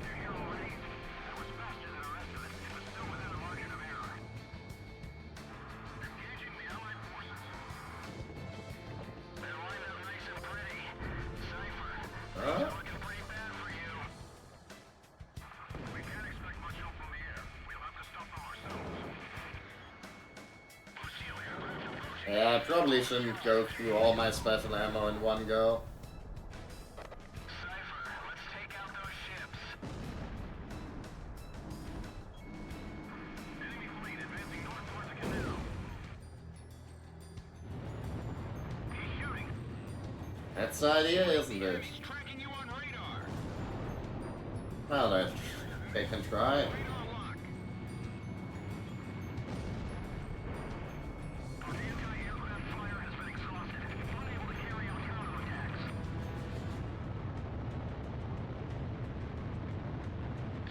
They're here already. It was faster than our estimates, but still within the margin of error. Engaging the Allied forces. They're lined up nice and pretty. Cypher. Huh? Looking pretty bad for you. We can't expect much help from the air. We'll have to stop them ourselves. Lucille, aircraft approaching. Yeah, I probably shouldn't go through all my special ammo in one go. Cypher, let's take out those ships. Enemy fleet advancing north towards the canal. He's shooting. That's the idea, isn't it? He's tracking you on radar. Well, they can try. Radar lock. Our anti-aircraft fire has been exhausted. Unable to carry out counterattacks.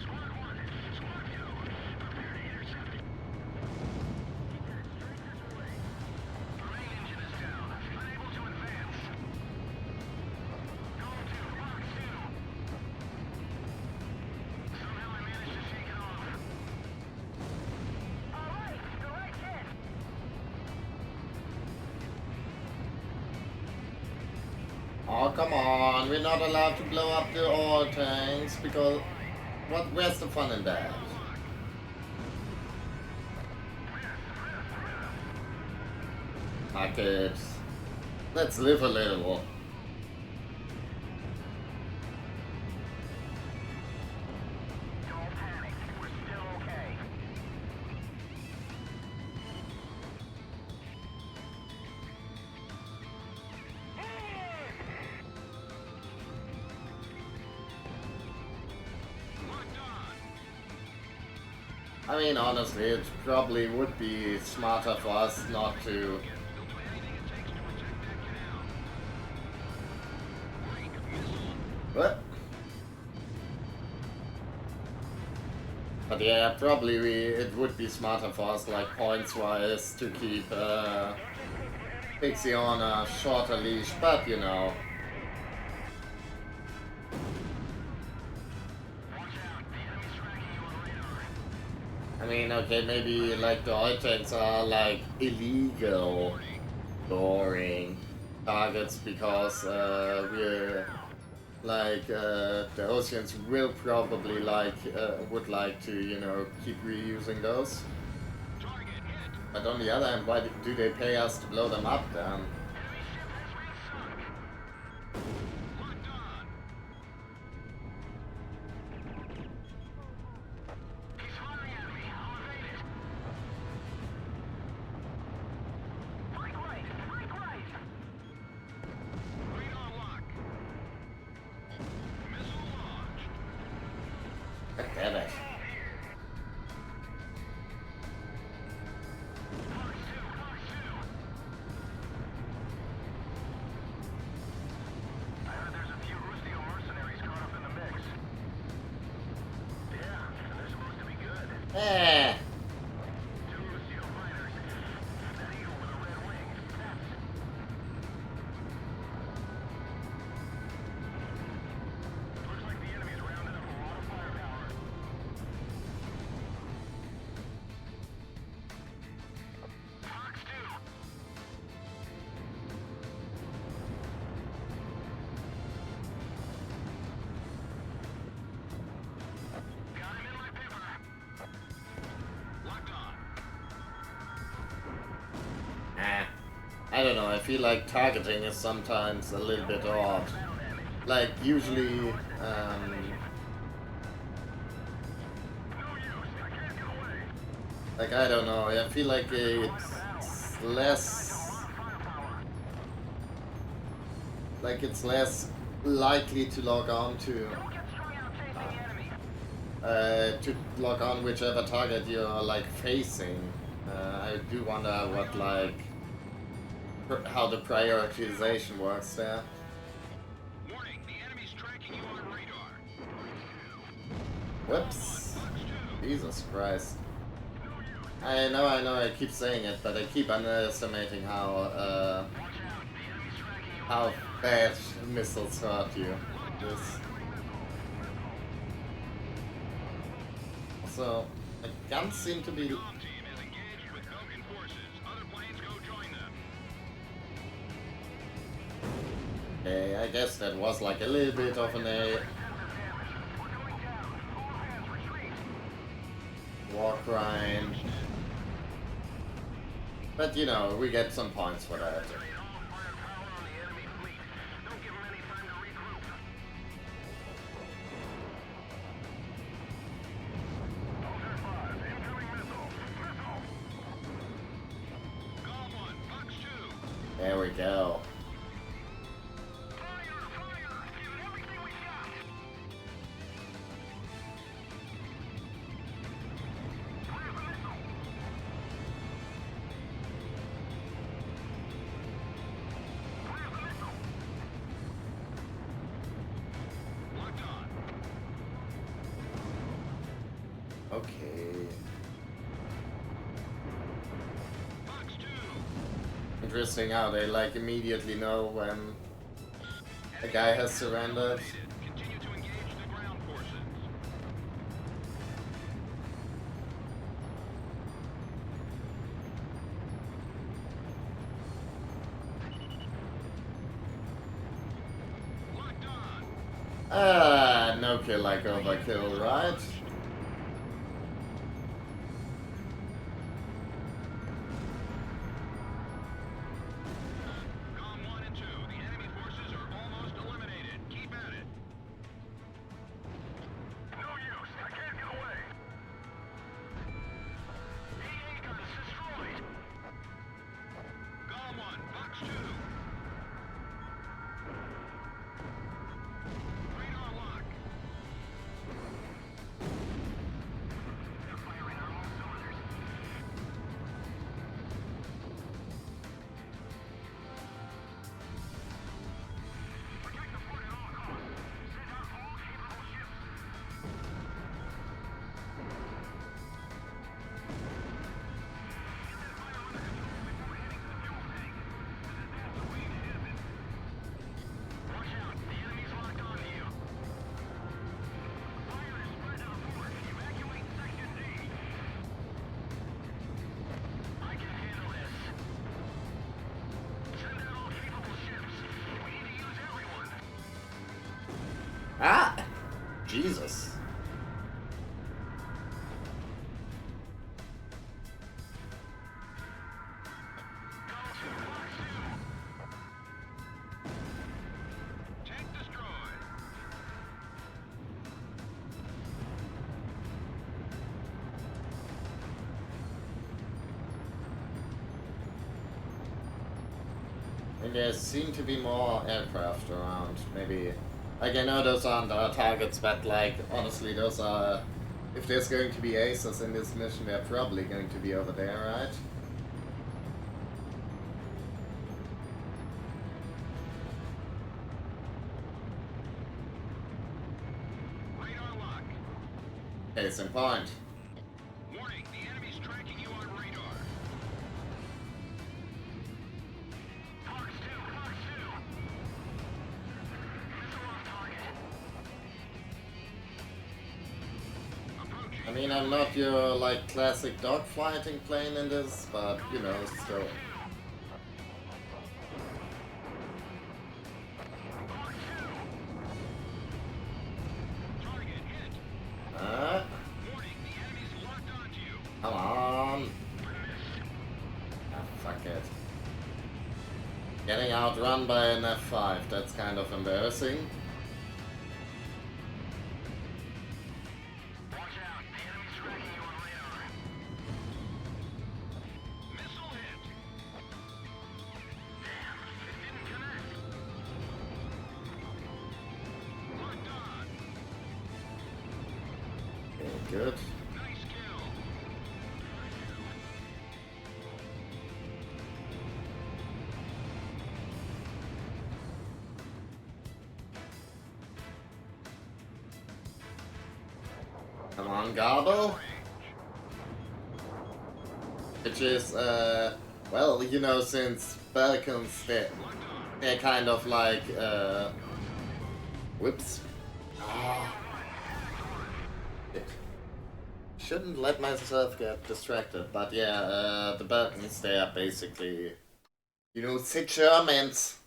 Squad 1, Squad 2, prepare to intercept. The main engine is down. Unable to advance. Go to Mark 2. Somehow I managed to shake it off. All right, the right hit. Oh, come on. We're not allowed to blow up the oil tanks because... Where's the fun in that? Fuck it. Let's live a little. Don't panic. We're still okay. Locked on. I mean, honestly, it probably would be smarter for us not to... They'll do anything it takes to protect that canal. Break, missile. What? But yeah, probably it would be smarter for us, like points-wise, to keep Pixie on a shorter leash, but you know. Watch out. The enemy's tracking you on radar. I mean, okay, maybe like the oil tanks are like illegal, boring targets because we're like the Oceans will probably like would like to, you know, keep reusing those. Target hit. But on the other hand, why do they pay us to blow them up then? Enemy ship has been sunk. Locked on. He's firing at me. I'll evade it. Flank right. Flank right. Radar lock. Missile launched. God damn it. Mark 2. Mark 2. I heard there's a few Rustio mercenaries caught up in the mix. Yeah, they're supposed to be good. Eh. 2 Rustio fighters. That eagle with a red wing. That's... Looks like the enemy's rounded up a lot of firepower. Fox 2. Got him in my pipper. Locked on. I don't know, I feel like targeting is sometimes a little bit odd. Like, usually, No use. I can't get away. like, I don't know, I feel like it's less, like it's less likely to log on to, Don't get strung out chasing the enemy. to log on whichever target you're, like, facing. I do wonder what, like, how the prioritization works there. Warning, the enemy's tracking you on Whoops. Jesus Christ. I know, I keep saying it, but I keep underestimating how bad missiles hurt you. This. Also, the guns seem to be... Comm team is engaged with Belgian forces. Other planes go join them. Okay, I guess that was like a little bit of an war crime. But you know, we get some points for that. There we go. Okay. Interesting how they like immediately know when a guy has surrendered. Continue to engage the ground forces. Locked on. No kill like overkill, right? Comm 1 and 2. The enemy forces are almost eliminated. Keep at it. No use. I can't get away. AA guns destroyed. Comm 1. Fox 2. Radar lock. They're firing on all cylinders. Protect the fort at all costs. Send out all capable ships. Get that fire under control before heading to the fuel tank. There's a dash of rain ahead of it. Watch out. The enemy's locked onto you. Fire is spread to the fort. Evacuate Section D. I can handle this. Send out all capable ships. We need to use everyone. Ah! Jesus. Tank destroyed. And there seem to be more aircraft around. Maybe, like, I know those aren't our targets, but like honestly, those are. If there's going to be aces in this mission, they're probably going to be over there, right? Radar lock. Case in point. Warning, the enemy's tracking you on radar. Fox 2, Fox 2. Missile off target. Approaching. I mean, I'm not your like classic dogfighting plane in this, but you know, still. Fox 2. Target hit. Warning, the enemy's locked onto you. Come on. Ah, fuck it. Getting outrun by an F5, that's kind of embarrassing. Watch out, the enemy's tracking you on radar. Missile hit. Damn, it didn't connect. Locked on. Okay, good. Nice kill. Come on, Gobble. Which is, well, you know, since Balkans, they're kind of like, whoops. Ah. Shouldn't let myself get distracted, but yeah, the Balkans, they are basically, you know, the Germans.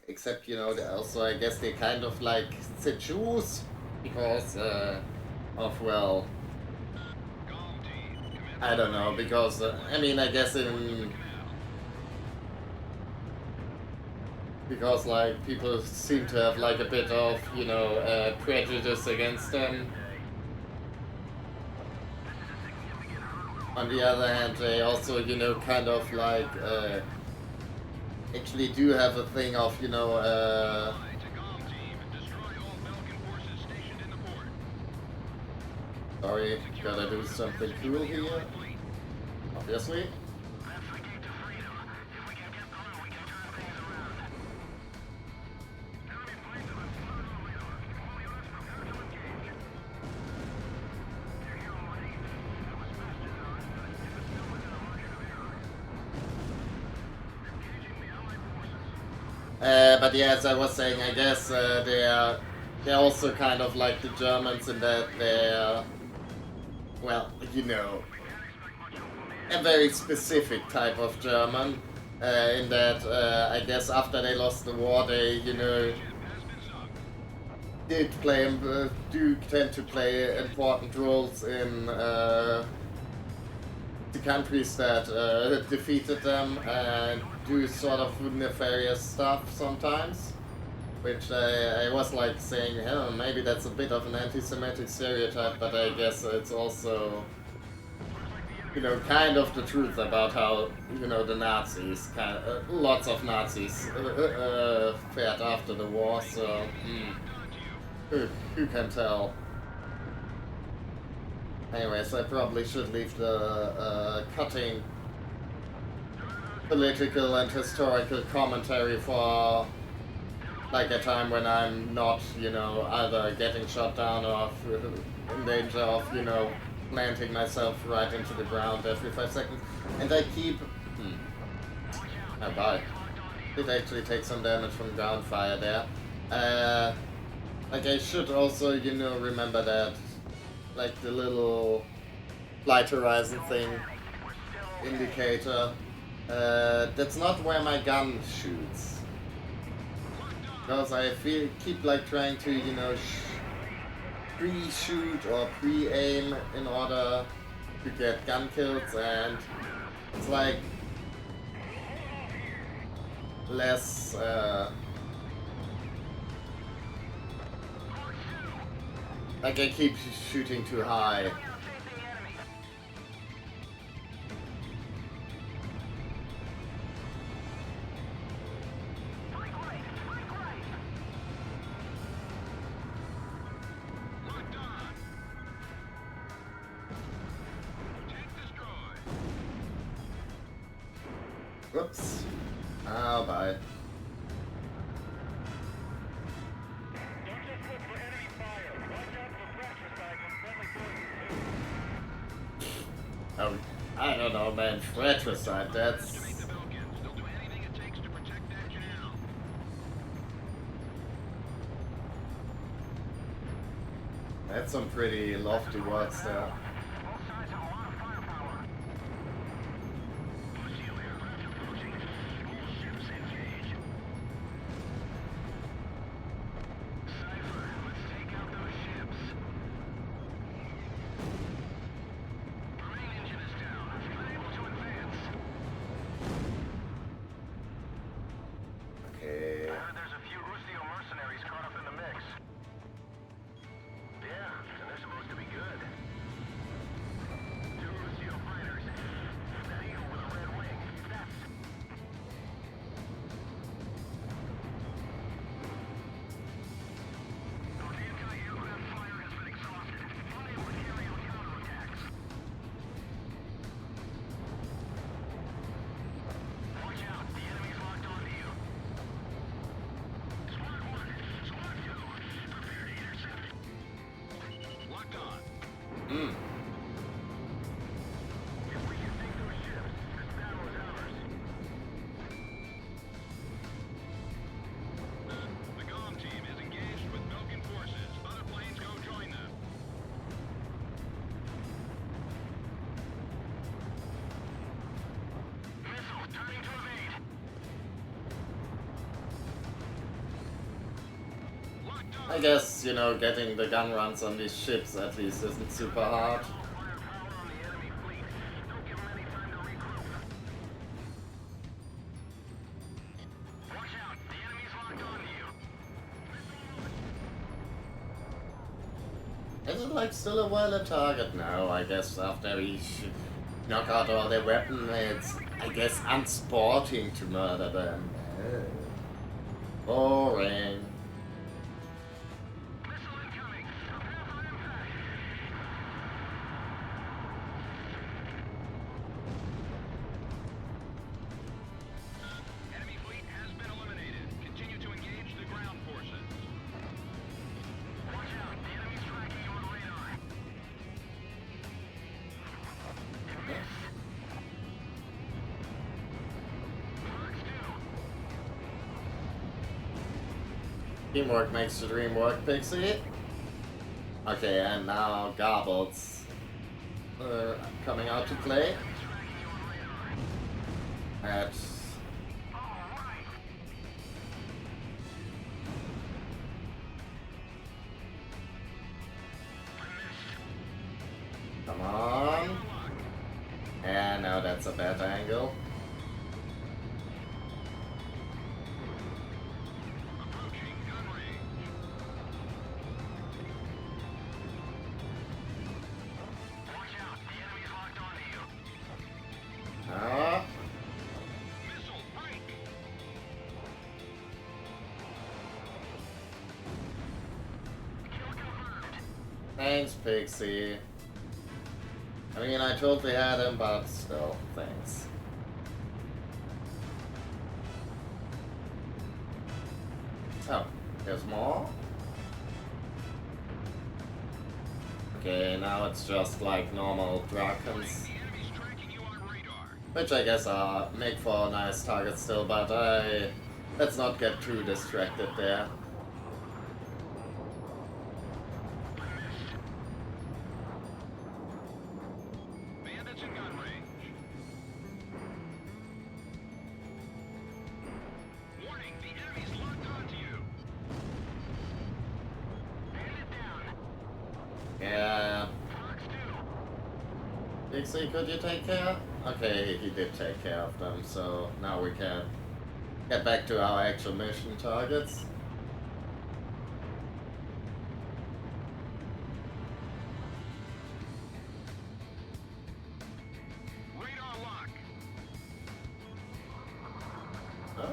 Except, you know, also, I guess they kind of like the Jews, because, of, well, I don't know, because, I mean, I guess because, like, people seem to have, like, a bit of, you know, prejudice against them. On the other hand, they also, you know, kind of, like, actually do have a thing of, you know, sorry, gotta do something cool here, obviously. But yeah, as I was saying, I guess they're also kind of like the Germans in that they're, well, you know, a very specific type of German. In that, I guess after they lost the war, they, you know, do tend to play important roles in the countries that defeated them and do sort of nefarious stuff sometimes. Which I was like saying, oh, maybe that's a bit of an anti-Semitic stereotype, but I guess it's also, you know, kind of the truth about how, you know, the Nazis, lots of Nazis fared after the war, so, who can tell? Anyways, I probably should leave the cutting political and historical commentary for like a time when I'm not, you know, either getting shot down or in danger of, you know, planting myself right into the ground every 5 seconds. And I keep... Oh, bye. Did actually take some damage from ground fire there. Like, I should also, you know, remember that, like, the little Light Horizon thing indicator, that's not where my gun shoots. Because I keep like trying to, you know, pre-shoot or pre-aim in order to get gun kills, and it's like less, like I keep shooting too high. Whoops. Oh, bye. Oh, I don't know, man. Fratricide, that's... That's some pretty lofty words there. I guess, you know, getting the gun runs on these ships at least isn't super hard. Firepower on the enemy fleet. Don't give them any time to regroup. Watch out. The enemy's locked onto you. Is it like still a violent target now? I guess after we should knock out all their weapons, it's, I guess, unsporting to murder them. Boring. Missile incoming. Prepare for impact. Enemy fleet has been eliminated. Continue to engage the ground forces. Watch out. The enemy's tracking you on radar. Miss. Fox 2. Teamwork makes the dream work, Pixie. Okay, and now Garbles coming out to play. At come on. And now that's a bad angle. Approaching gun range. Watch out. The enemy's locked onto you. Ah, Missile break. Kill confirmed. thanks, Pixie. I mean, I totally had him, but still, thanks. Oh, there's more? Okay, now it's just like normal Drakens, The enemy's tracking you on radar. which I guess make for a nice target still, but let's not get too distracted there. Bandits in gun range. Warning, the enemy's locked onto you. Bandit down. Yeah, Fox 2. Pixie, could you take care? Okay, he did take care of them, so now we can get back to our actual mission targets. Radar lock. Huh?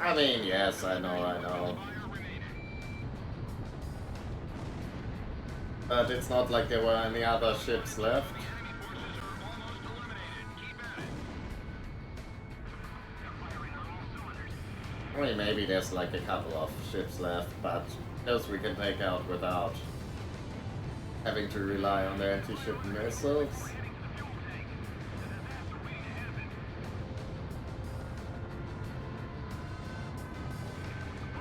I mean, yes, I know. Fire remaining. But it's not like there were any other ships left. Enemy forces are almost eliminated. Keep at it. Firing on all cylinders. I mean, maybe there's like a couple of ships left, but those we can take out without having to rely on their anti-ship missiles. Heading to the fuel tank. The disaster waiting ahead of it.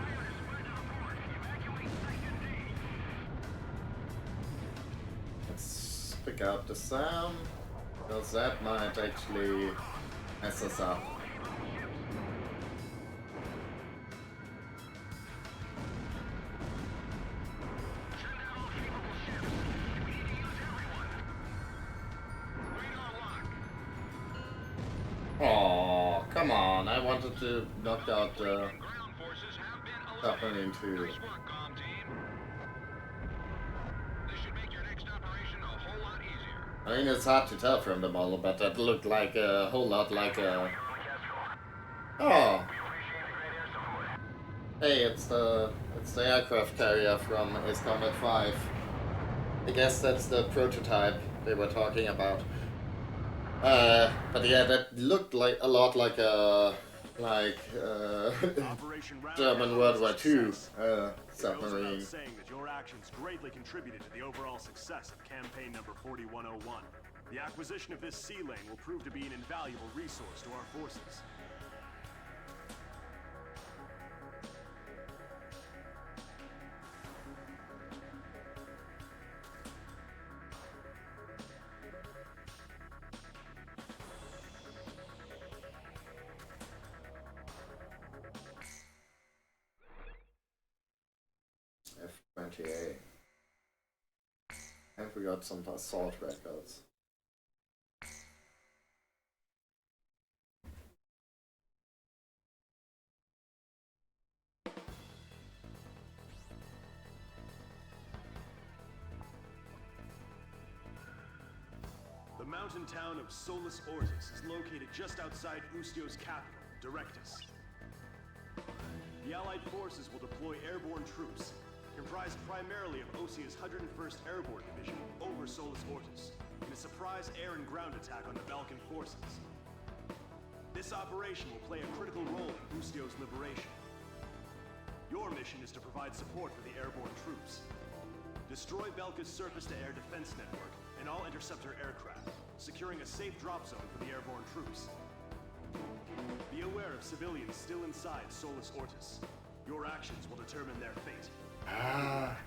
Fire is spread to the port. Evacuate Section D. Let's pick out the SAM, because that might actually mess us up. Send out all capable ships. We need to use everyone. Radar lock. Oh, come on! I wanted to knock out the Ground forces have been submarine eliminated. too. Nice work, comm team. This should make your next operation a whole lot easier. I mean, it's hard to tell from the model, but that looked like a whole lot like a. Oh, hey, it's the aircraft carrier from Ace Combat 5. I guess that's the prototype they were talking about. But yeah, that looked like a lot like a Operation Roundhouse German World War was a II success. It goes without submarine. saying that your actions greatly contributed to the overall success of campaign number 4101. The acquisition of this sea lane will prove to be an invaluable resource to our forces. And we got some assault records. The mountain town of Solus Ortis is located just outside Ustio's capital, Directus. The Allied forces will deploy airborne troops, comprised primarily of Osia's 101st Airborne Division, over Solus Ortis, in a surprise air and ground attack on the Balkan forces. This operation will play a critical role in Ustio's liberation. Your mission is to provide support for the airborne troops. Destroy Belka's surface-to-air defense network and all interceptor aircraft, securing a safe drop zone for the airborne troops. Be aware of civilians still inside Solus Ortis. Your actions will determine their fate. Ah,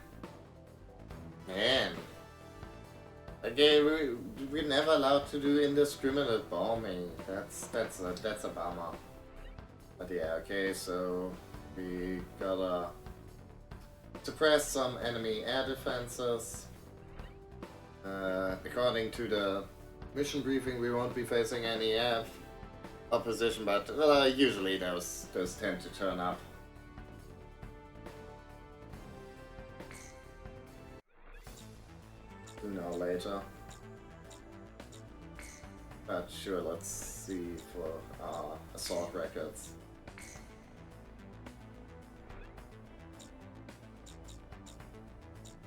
man. Okay, we're never allowed to do indiscriminate bombing. That's a bummer. But yeah, okay, so we gotta suppress some enemy air defenses. According to the mission briefing, we won't be facing any air opposition, but usually those tend to turn up. Sooner or later. But sure, let's see for assault records.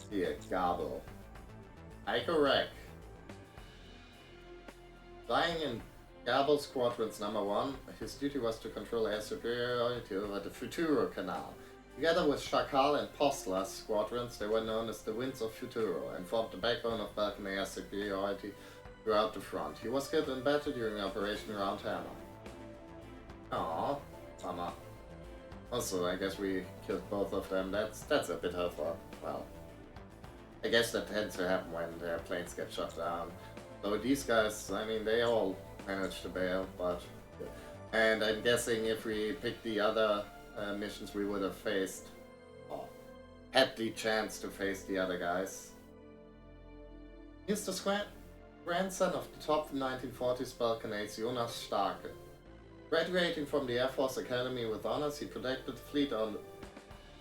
Here, Gabel. Icorrect. Flying in Gabel Squadron's number 1, his duty was to control air superiority over the Futuro Canal. Together with Shakal and Postla's squadrons, they were known as the Winds of Futuro and formed the backbone of Balkan air superiority throughout the front. He was killed in battle during Operation Round Hammer. Aww, bummer. Also, I guess we killed both of them. That's a bit of a, well, I guess that tends to happen when their planes get shot down. So these guys, I mean, they all managed to bail, but... And I'm guessing if we picked the other missions, we would have faced... or had the chance to face the other guys. He's the grandson of the top 1940s Balkan ace Jonas Starke. Graduating from the Air Force Academy with honors, he protected the fleet on the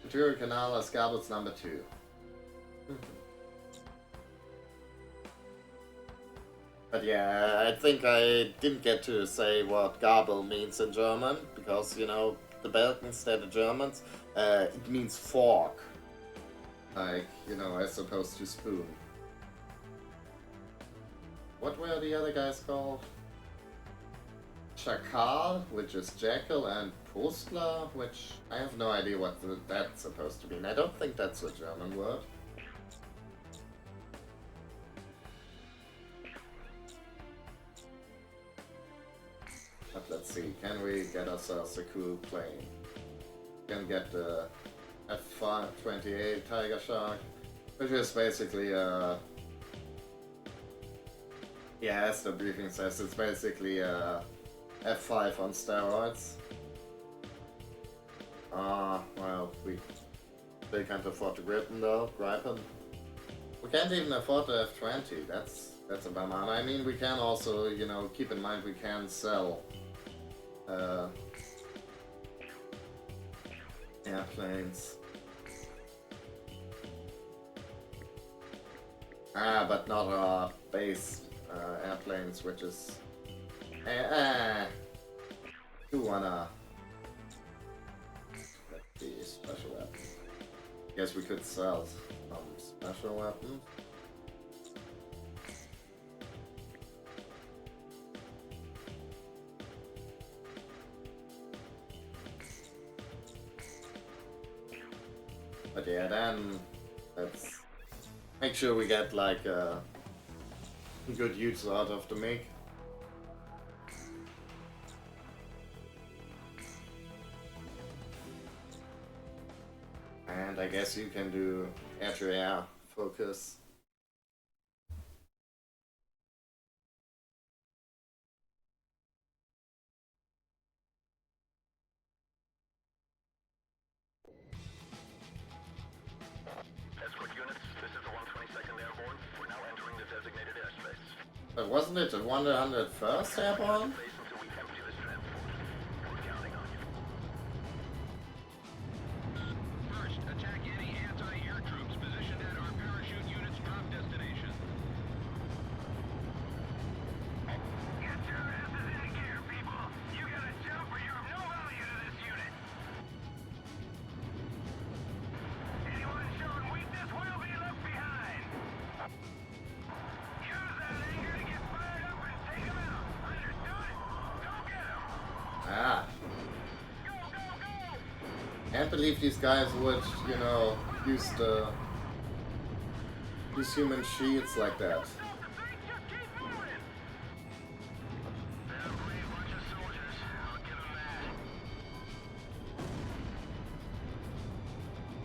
Futuro Canal as Gabel's number 2. But yeah, I think I didn't get to say what Gabel means in German, because, you know, the Balkans, they're the Germans, it means fork. Like, you know, as opposed to spoon. What were the other guys called? Shakal, which is jackal, and Postler, which I have no idea what that's supposed to mean. I don't think that's a German word. But let's see, can we get ourselves a cool plane? Can get the F-28 Tiger Shark, which is basically a... Yeah, as the briefing says, it's basically a F5 on steroids. Well, we still can't afford the Gripen though, We can't even afford the F-20, that's a bummer. I mean, we can also, you know, keep in mind we can sell airplanes. But not base airplanes, which is... who wanna... Let's see, special weapons. Guess we could sell some special weapons. But yeah, then let's make sure we get like good use out of the MiG. And I guess you can do air-to-air focus. Escort units, this is the 122nd Airborne. We're now But wasn't it the 101st airborne? First, attack any anti-air troops positioned at our parachute unit's drop destination. Get your asses in gear, people! You gotta jump or you're of no value to this unit! Anyone showing weakness will be left behind! Use that anger to get fired up and take them out! Understood? Go get them! Ah. Go, go, go! Can't believe these guys would, you know, use human shields like that. Stop the thing, just keep moving! They're a brave bunch of soldiers. I'll give them that.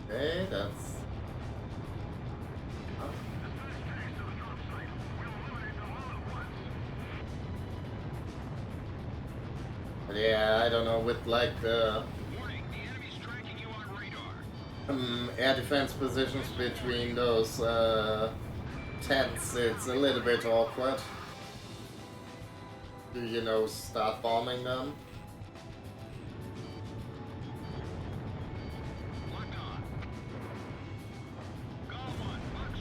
Okay, that's. Oh. Dispatch tanks to the drop site. We'll eliminate them all at once. But yeah, I don't know, with like the Warning, the enemy's tracking you on radar. air defense positions between those tents, it's a little bit awkward. To, you know, start bombing them. Locked on. Golf 1, Fox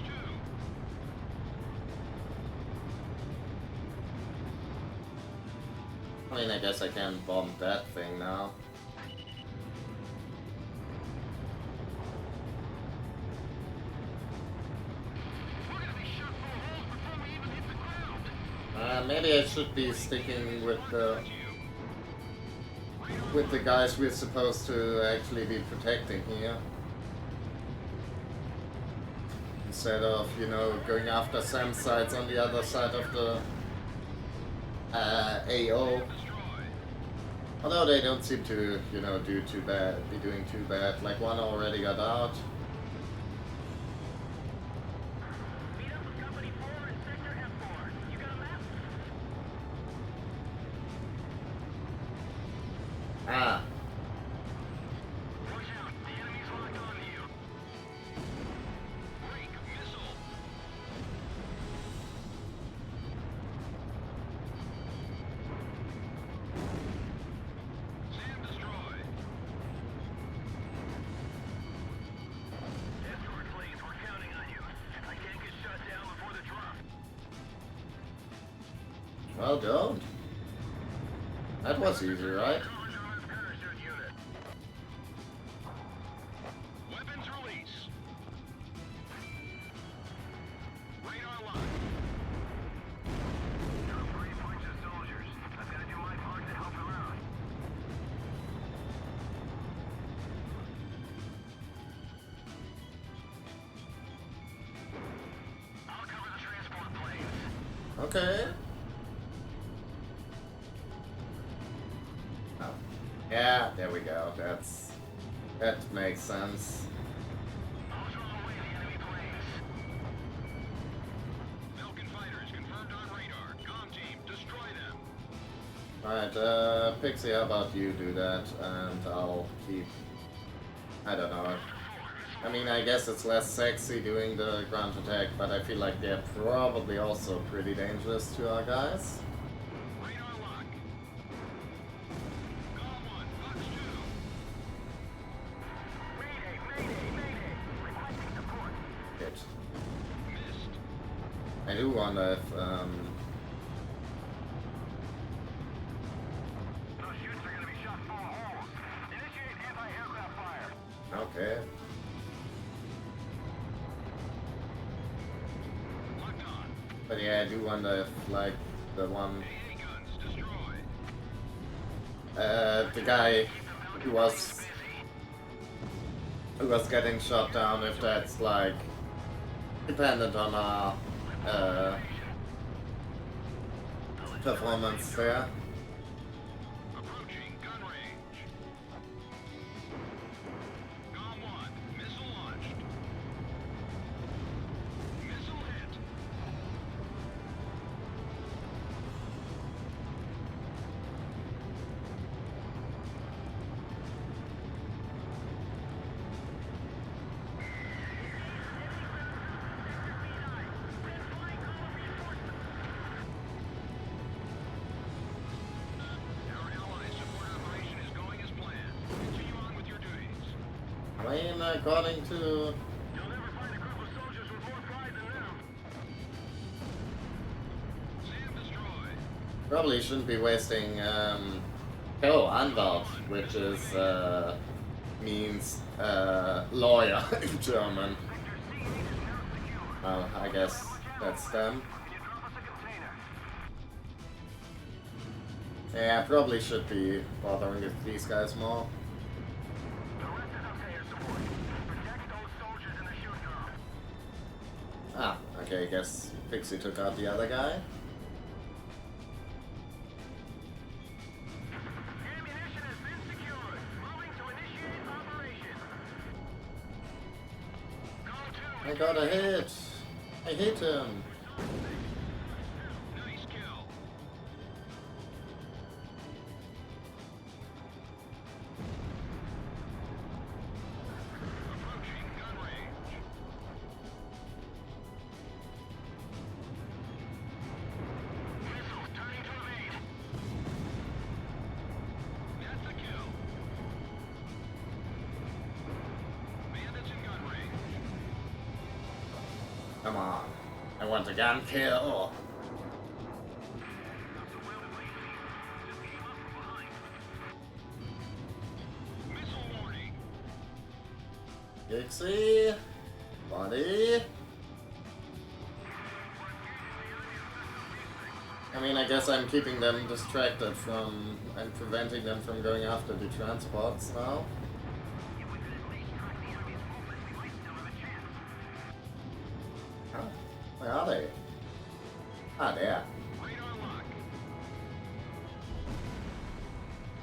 2. I mean, I guess I can bomb that thing now. We're gonna be shot full of holes before we even hit the ground. Maybe I should be sticking with the guys we're supposed to actually be protecting here. Instead of, you know, going after SAM sites on the other side of the AO. Although they don't seem to, you know, be doing too bad. Like one already got out. Meet up with Company 4 in Sector F4. You got a map? Ah, Watch out, the enemy's locked on to you. Break, missile. SAM destroyed. Escort planes, we're counting on you. I can't get shut down before the drop. well, don't. That was easy, right? Coverage on this parachute unit. Weapons release. Radar lock. You're a brave bunch of soldiers. I've got to do my part to help them out. I'll cover the transport planes. Okay. Oh. Yeah, there we go. That makes sense. I'll draw away the enemy planes. Falcon fighters confirmed on radar. Comm team, destroy them. Alright, Pixie, how about you do that, and I'll keep... I don't know. I mean, I guess it's less sexy doing the ground attack, but I feel like they're probably also pretty dangerous to our guys. Radar lock. Golf 1, Fox 2. Mayday, mayday, mayday. Requesting support. Hit. Missed. I do wonder if, Those chutes are gonna be shot full of holes. Initiate anti-aircraft fire. okay. Locked on. But yeah, I do wonder if, like, the one, AA guns destroyed. the guy who was getting shot down, if that's, like, dependent on our, performance there. Approaching gun range. Golf 1, missile launched. Missile hit. according to... You'll never find a group of soldiers with more pride than them. SAM destroyed. Probably shouldn't be wasting, oh, Anwalt, which is, means, lawyer in German. Well, I guess that's them. Yeah, I probably should be bothering with these guys more. Ah, okay, I guess Pixie took out the other guy. Ammunition has been secured. Moving to initiate operation. I got a hit. I hit him. Nice kill. Approaching gun range. Missiles turning to evade. That's a kill. Bandits in gun range. Come on. I want a gun kill. Missile warning. Pixie. Body. I mean, I guess I'm keeping them distracted from and preventing them from going after the transports now. Huh? Where are they? Ah, there. Radar lock.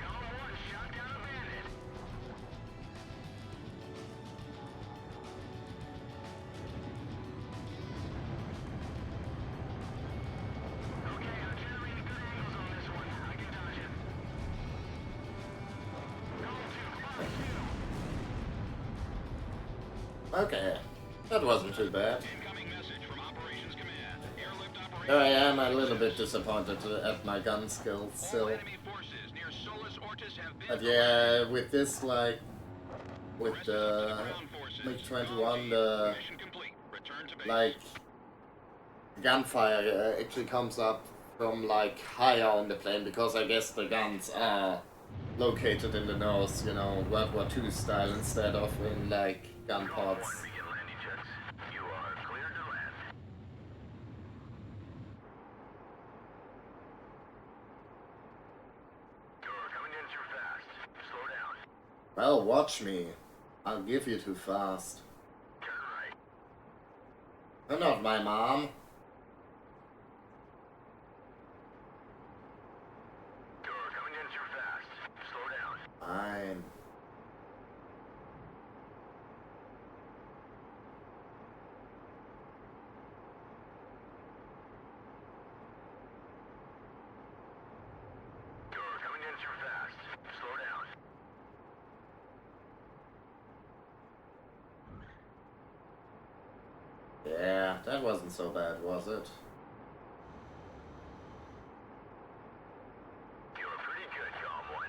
Column 1 shot down a bandit. Okay, I'm generating good angles on this one. I can dodge it. Column 2, Okay. That wasn't too bad. Incoming message from Operations Command. Airlift operation. Here I am, a little bit disappointed at my gun skills All still. enemy forces near Solus Ortis have been But yeah, with this, like, with the ground forces. MiG-21, the, Mission complete. Return to base. like, gunfire actually comes up from, like, higher on the plane, because I guess the guns are located in the nose, you know, World War II style, instead of in, like, gun pods. begin landing checks. You are cleared to land. You're coming in too fast. Slow down. Well, watch me. I'll give you too fast. Turn right. You're not my mom. You're coming in too fast. Slow down. Fine. You're coming in too fast. Slow down. Yeah, that wasn't so bad, was it? You were pretty good, Column 1.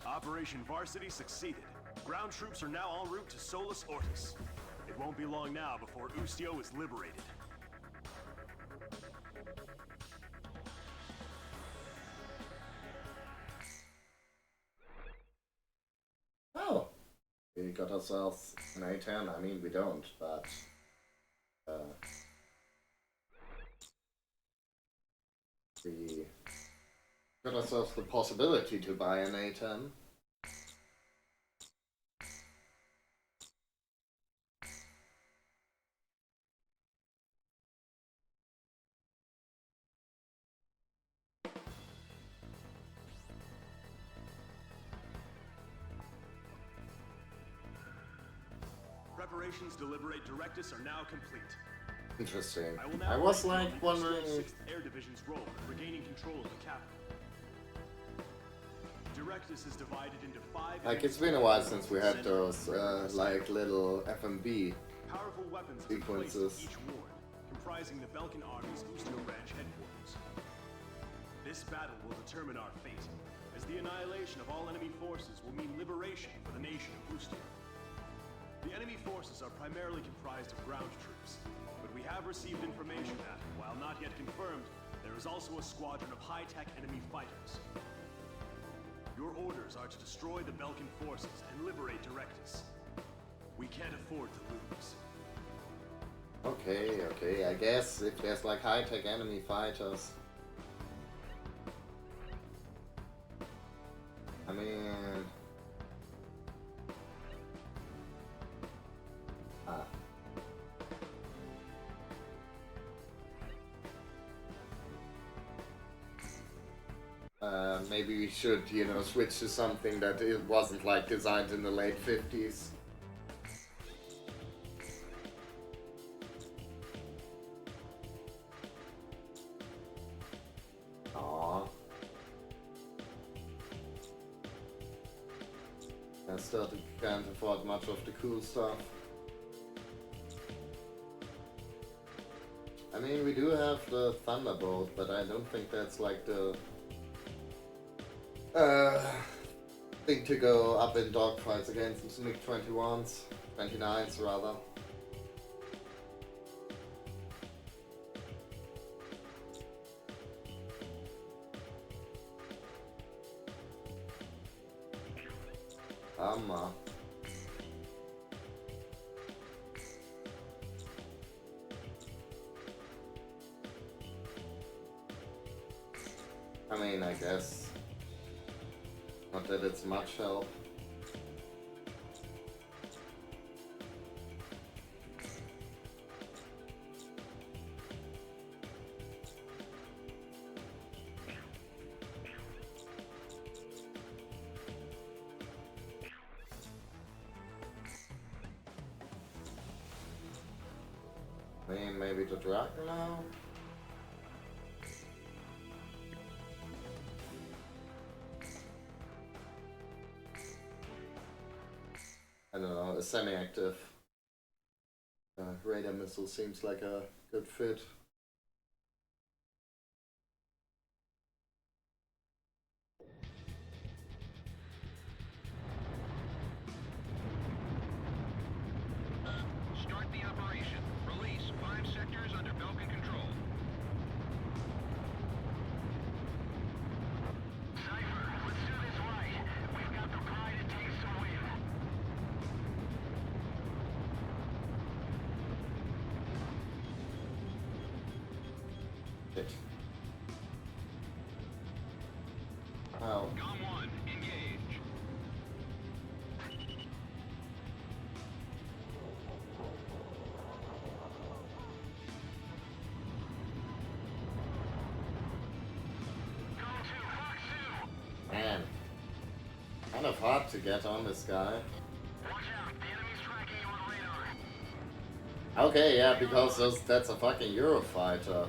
Operation Varsity succeeded. Ground troops are now en route to Solus Ortis. It won't be long now before Ustio is liberated. Oh, we got ourselves an A10. I mean, we don't, but we got ourselves the possibility to buy an A10. preparations to liberate Directus are now complete. Interesting. I will now I was brief you like on wondering. 6th Air Division's role in regaining control of the capital. Directus is divided into 5. Like, it's been a while since we had those, like, little FMV powerful weapons have been placed sequences. in each ward, comprising the Belkan Army's Ustio Branch headquarters. This battle will determine our fate, as the annihilation of all enemy forces will mean liberation for the nation of Ustio. The enemy forces are primarily comprised of ground troops, but we have received information that, while not yet confirmed, there is also a squadron of high-tech enemy fighters. Your orders are to destroy the Belkan forces and liberate Directus. We can't afford to lose. Okay, I guess if there's like high-tech enemy fighters. I mean... maybe we should, you know, switch to something that it wasn't like designed in the late 50s. Aww. I still can't afford much of the cool stuff. I mean, we do have the Thunderbolt, but I don't think that's like the thing to go up in dogfights against some MiG-21s, 29s rather. I mean, I guess. Not that it's much help. I mean, maybe the Dragon now? I don't know, a semi-active radar missile seems like a good fit. Start the operation. Release 5 sectors under Belkan control. Cypher, let's do this right. We've got the pride it takes to win. Shit. Oh. Gom 1, engage. Gom 2, Fox 2. Man. Kind of hard to get on this guy. Watch out, the enemy's tracking you on radar. Okay, yeah, because that's a fucking Eurofighter.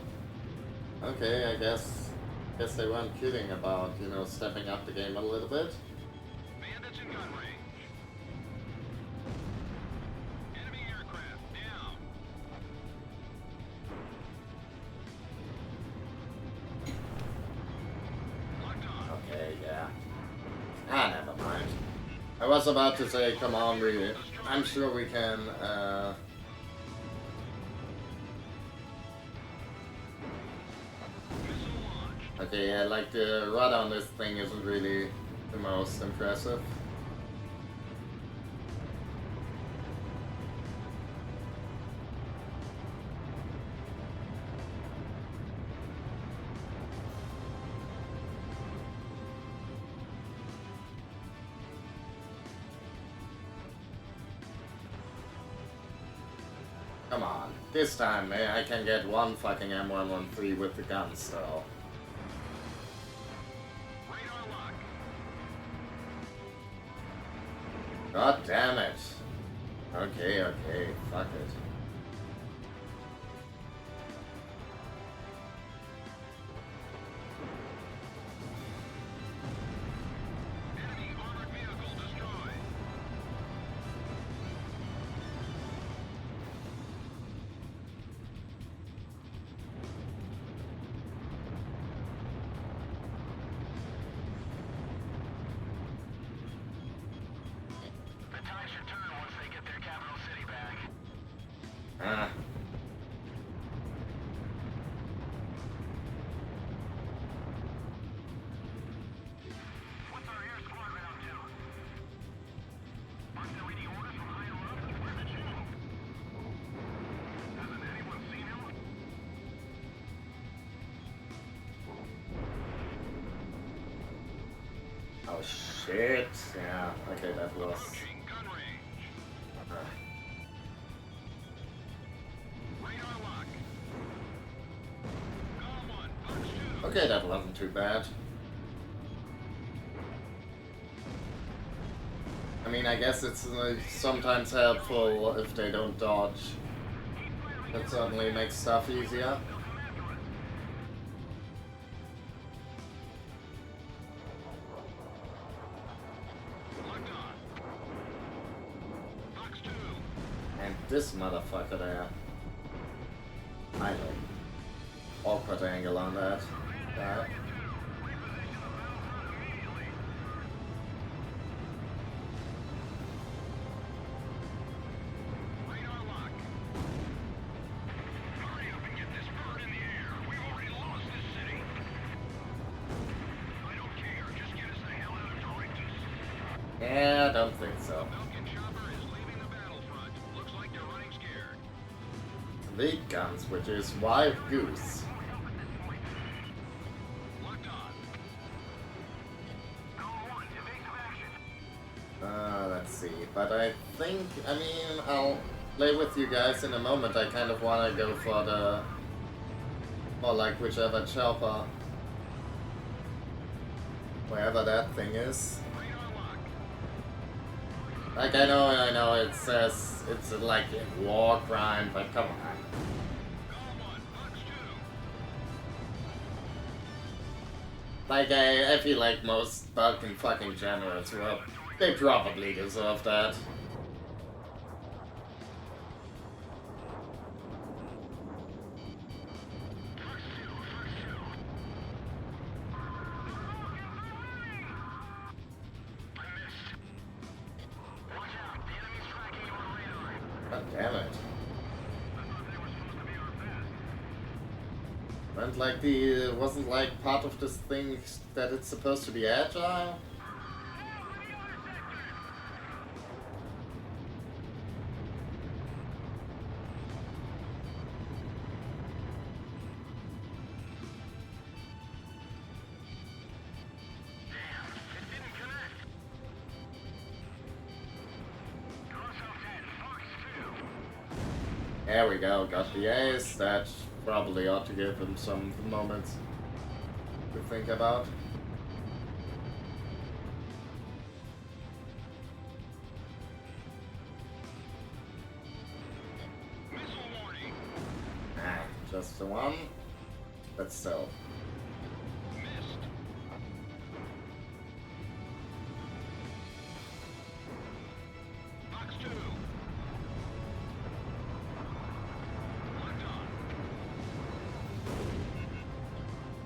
Okay, I guess they weren't kidding about, you know, stepping up the game a little bit. Bandits in gun range. Enemy aircraft down. Locked on. Okay, yeah. Ah, never mind. I was about to say, come on, I'm sure we can, Missile launched. okay, yeah, like the rudder on this thing isn't really the most impressive. Come on, this time, man, I can get one fucking M113 with the guns, though. Radar lock. God damn it. Okay, okay, fuck it. Enemy armored vehicle destroyed. The tide should turn once they get their capital city back. Ah. What's our air squadron up to? Aren't there any orders from higher up? Where's the general? Hasn't anyone seen him? Oh shit. Yeah, okay, that was. Approaching gun range. Ah. Radar lock. Call 1, Fox 2. Okay, that wasn't too bad. I mean, I guess it's sometimes helpful if they don't dodge. That certainly makes stuff easier. Locked on. Fox 2. And this motherfucker there. Idle. Awkward angle on that. That. Radar lock. Hurry up and get this bird in the air. We've already lost this city. I don't care. Just get us the hell out of Directus. Yeah, I don't think so. Falcon chopper is leaving the battlefront. Looks like they're running scared. Lead guns, which is Wild Goose. Locked on. Call 1, evasive action. Let's see. But I think, I mean, I'll play with you guys in a moment. I kind of want to go for the, or like whichever chopper, wherever that thing is. Radar lock. Like, I know it says it's like a war crime, but come on. Call 1, Fox 2. Like, I feel like most Balkan fucking generals, well, they probably deserve that. Fox 2, Fox 2. I missed. Watch out. The enemy's tracking you on radar. God damn it. I thought they were supposed to be our best. And like wasn't like part of this thing that it's supposed to be agile? Damn, it didn't connect. Cross-out 10, Fox 2. There we go, got the ace. That probably ought to give him some moments to think about. Missile warning. Ah, just the one. But still. Missed. Fox 2. Locked on.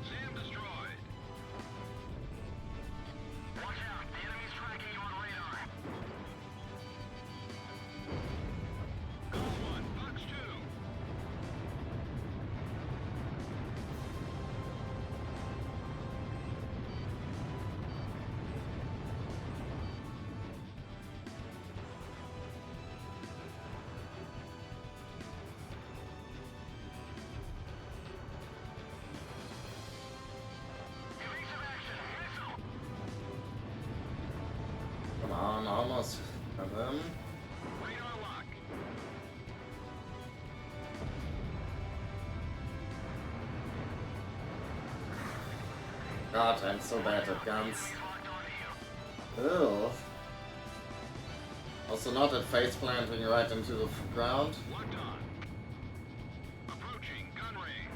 SAM destroyed. Watch out. The enemy's tracking you on radar. Call 1, Fox 2. Evasive action. Missile. Come on, almost. Of them. Radar lock. God, I'm so bad at guns. Locked onto you. Ugh. Also not at face planting right into the ground. Locked on. Approaching gun range.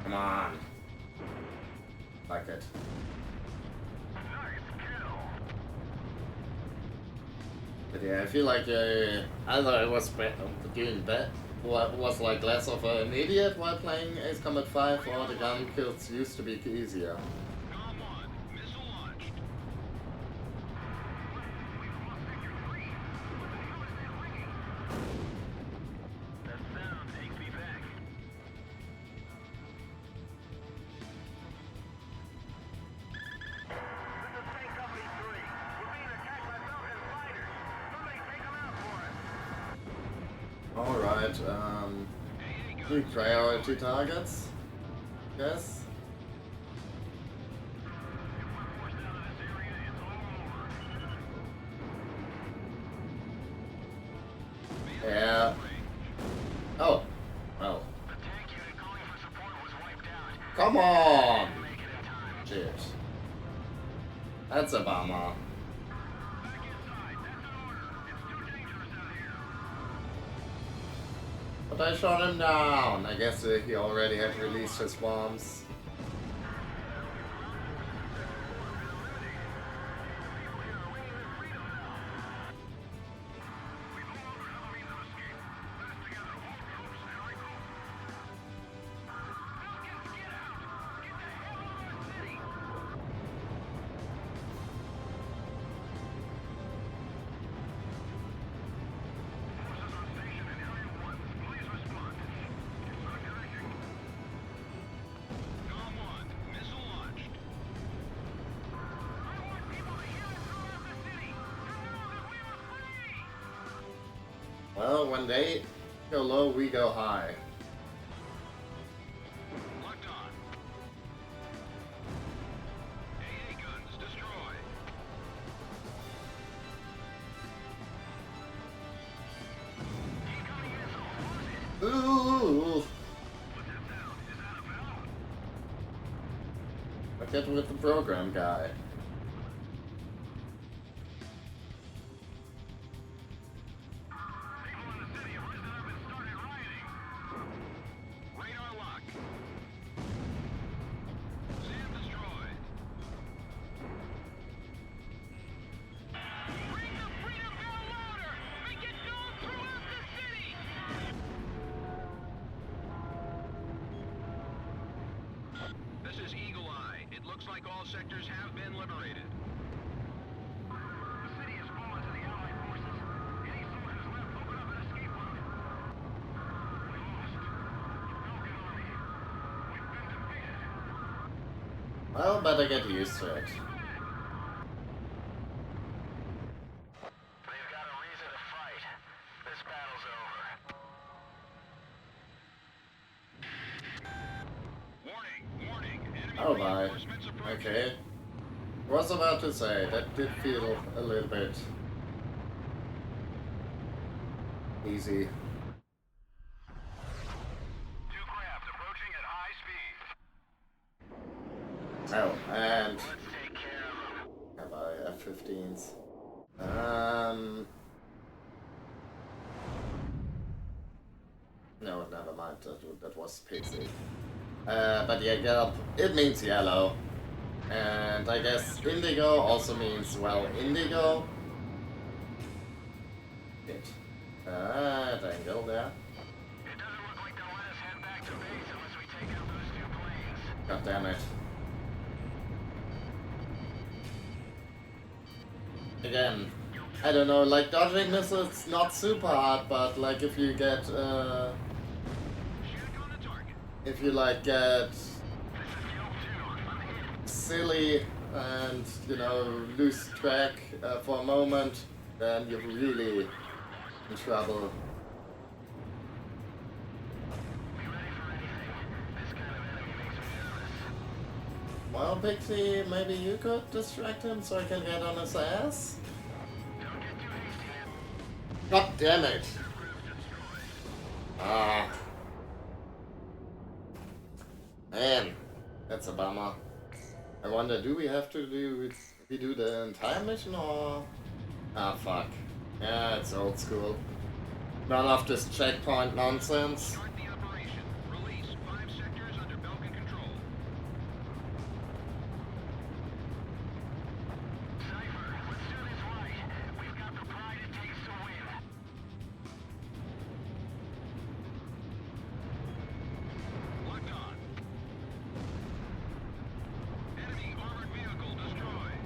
Come on. Like it. Nice kill. But yeah, I feel like I thought I was doing that. Was like less of an idiot while playing Ace Combat 5, or the gun kills used to be easier. Calm on. Missile launched. That sound takes me back. This is Tank Company 3. We're being attacked by Falcon fighters. Somebody take them out for us. Alright, priority targets? Yes? Yeah. Oh. Well. The tank unit calling for support was wiped out. Come on! Make it in time. Shit. That's a bummer. Back inside. That's an order. It's too dangerous out here. But I shot him down. I guess he already had released his bombs. Calm on. Missile launched. I want people to hear us throughout the city. To know that we are free. Well, when they go low, we go high. Locked on. AA guns destroyed. Incoming missile. Ooh! What's that sound? Is that a valve? I get with the program guy. People in the city have risen up and started rioting. Radar lock. SAM destroyed. Ring the freedom bell louder! Make it known throughout the city! This is Eagle Eye. It looks like all sectors have been liberated. The city has fallen to the Allied forces. Any soldiers left, open up an escape route. We lost. The Falcon Army. We've been defeated. Well, better get used to it. They've got a reason to fight. This battle's over. Warning, warning. Enemy Oh my. reinforcements approaching. Okay. Was about to say, that did feel a little bit easy. Two craft approaching at high speed. Oh, and Let's take care of them. have I F-15s? No, never mind. That was pixie. But yeah, it means yellow. And I guess indigo also means, well, indigo. Shit. Dangle there. It doesn't look like they'll let us head back to base unless we take out those two planes. God damn it. Again, I don't know, like dodging missiles not super hard, but like if you get Shoot on the target. if you like get This is Kill 2. I'm hit. silly and you know lose track for a moment, then you're really in trouble. Be ready for anything. This kind of enemy makes me nervous. Well, Pixie, maybe you could distract him so I can get on his ass? Don't get too hasty. God damn it! Ah. Man, that's a bummer. I wonder, do we have to do the entire mission or? Ah, fuck. Yeah, it's old school. None of this checkpoint nonsense. Start the operation. Release 5 sectors under Belkin control. Cypher, let's do this right. We've got the pride it takes to win. Locked on. Enemy armored vehicle destroyed.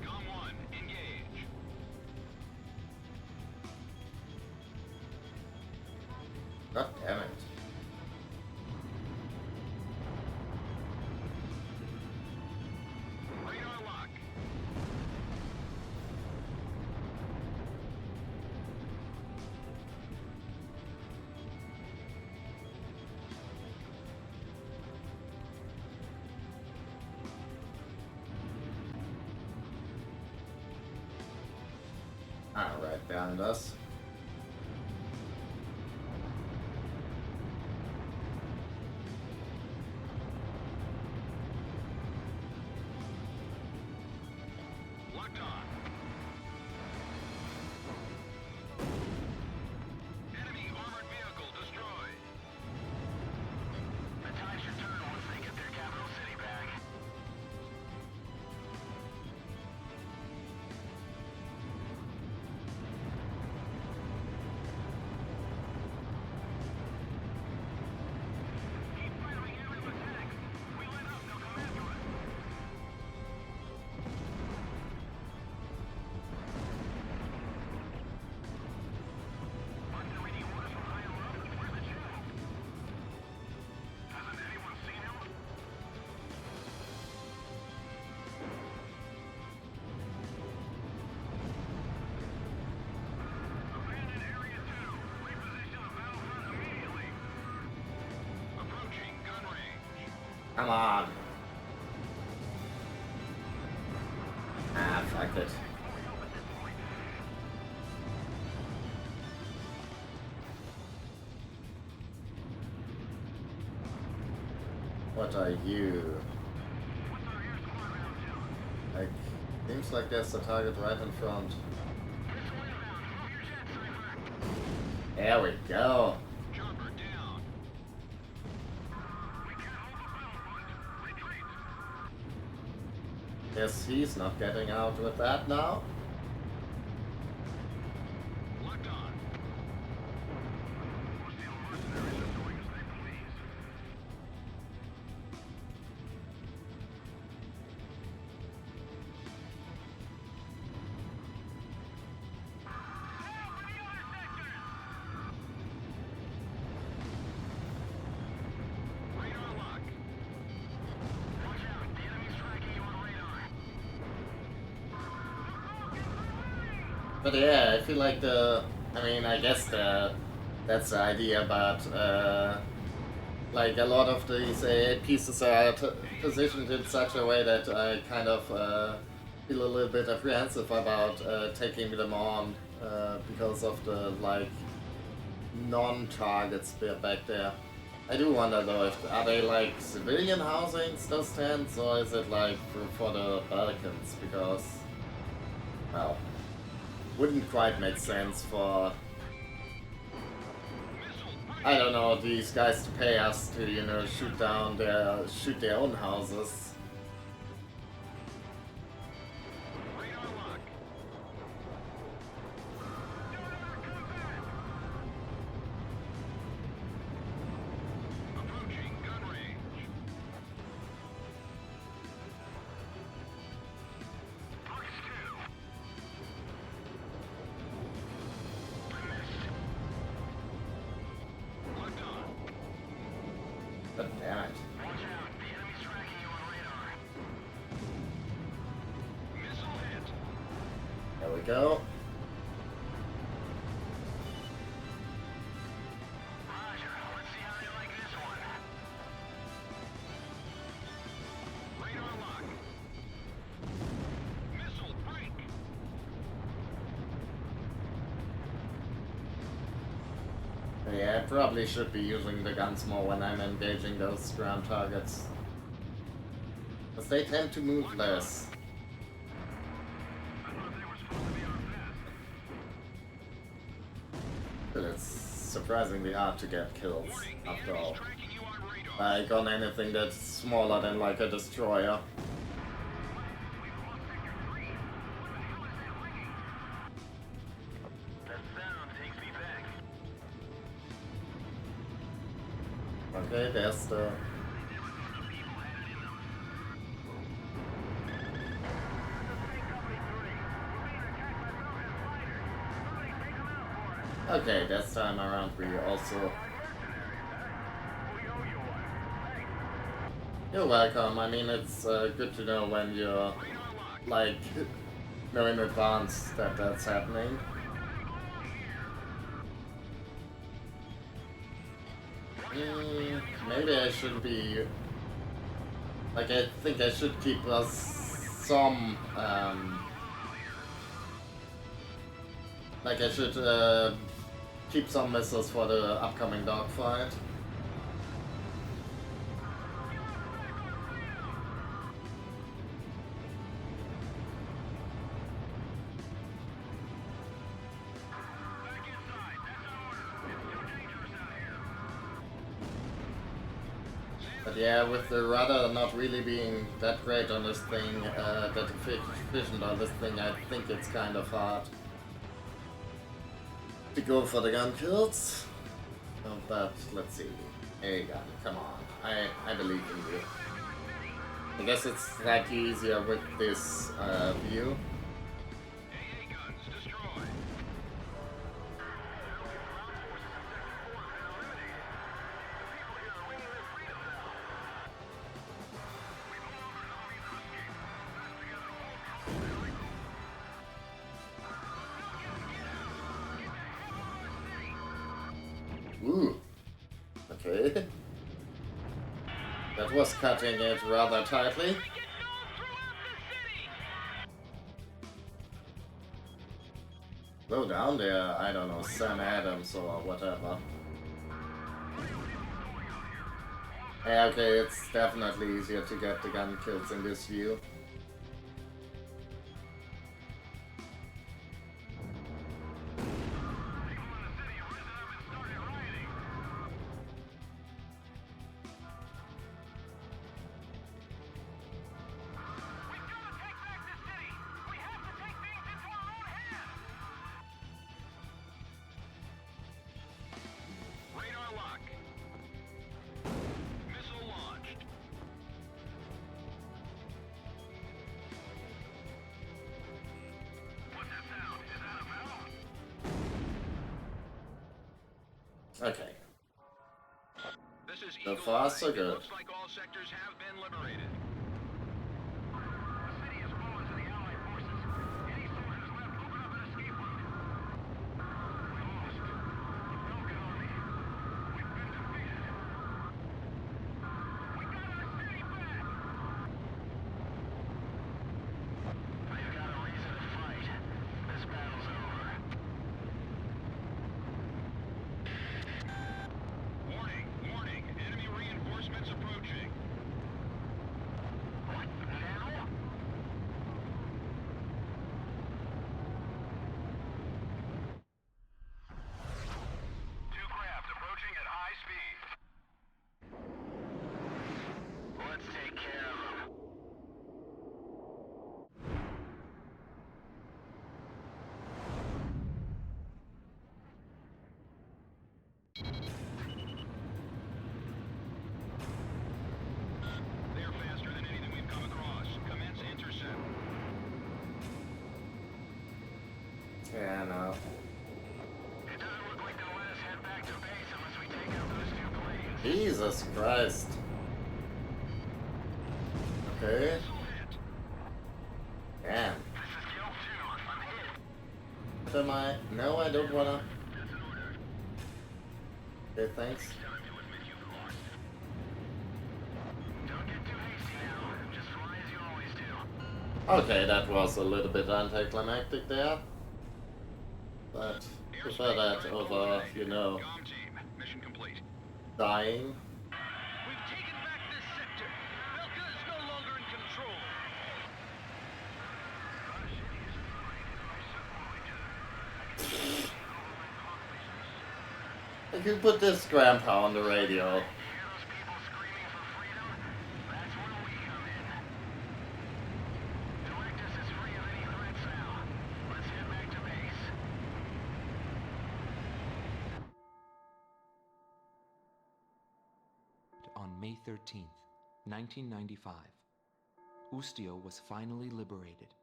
Com 1, engage. God damn it. Radar lock. Alright, behind us. Locked on. Enemy armored vehicle destroyed. The tide should turn once they get their capital city back. Keep firing aerial attacks. We let up, they'll come after us. Under any orders from higher up? Where's the general? Hasn't anyone seen him? Abandon Area 2. Reposition the battlefront immediately. Approaching gun range. Come on. Ah, fuck it. What are you? What's our air squad round to? Like, seems like there's a target right in front. Missile inbound. Move your jet, Cypher. There we go. Chopper down. We can't hold the battlefront. Retreat. Guess he's not getting out with that now. Locked on. Most of the mercenaries are doing as they please. Radar lock. Watch out, the enemy's tracking you on radar. But yeah, I feel like I guess that's the idea, but like a lot of these pieces are positioned in such a way that I kind of feel a little bit apprehensive about taking them on because of the like non-targets back there. I do wonder though, are they like civilian housings, those tents, or is it like for the Balkans? Because, well, wouldn't quite make sense for, I don't know, these guys to pay us to, shoot their own houses. Radar lock. Approaching gun range. Target's 2. I missed. Locked on. But damn it. Watch out, the enemy's tracking you on radar. Missile hit. There we go. Roger, let's see how they like this one. Radar lock. Missile break. Yeah, I probably should be using the guns more when I'm engaging those ground targets. Because they tend to move less. But it's surprisingly hard to get kills, after all. Like on anything that's smaller than like a destroyer. Okay, there's the... Okay, this time around we also... You're welcome. I mean, it's good to know when you're, like, know in advance that that's happening. Maybe I should be... Like, I think I should keep us some... Like, I should keep some missiles for the upcoming dogfight. But yeah, with the rudder not really being that great on this thing, that efficient on this thing, I think it's kind of hard to go for the gun kills. But let's see. Hey gun, come on. I believe in you. I guess it's slightly easier with this view. Ooh. Okay. That was cutting it rather tightly. Go down there, I don't know, Sam Adams or whatever. Yeah, okay, it's definitely easier to get the gun kills in this view. Okay. So far, so good. Looks like all sectors have been liberated. Yeah, no. It doesn't look like they'll let us head back to base unless we take out those two planes. Jesus Christ. Okay. Damn. This is kill 2. I'm hit. What am I? No, I don't wanna. Okay, thanks. Don't get too hasty now. Just fly as you always do. Okay, that was a little bit anticlimactic there. But prefer that over, you know, Com team, mission complete. dying. We've taken back this sector. Belka is no longer in control. If you put this grandpa on the radio. Hear those people screaming for freedom? That's where we come in. Directus is free of any threats now. Let's head back to base. On May 13th, 1995, Ustio was finally liberated.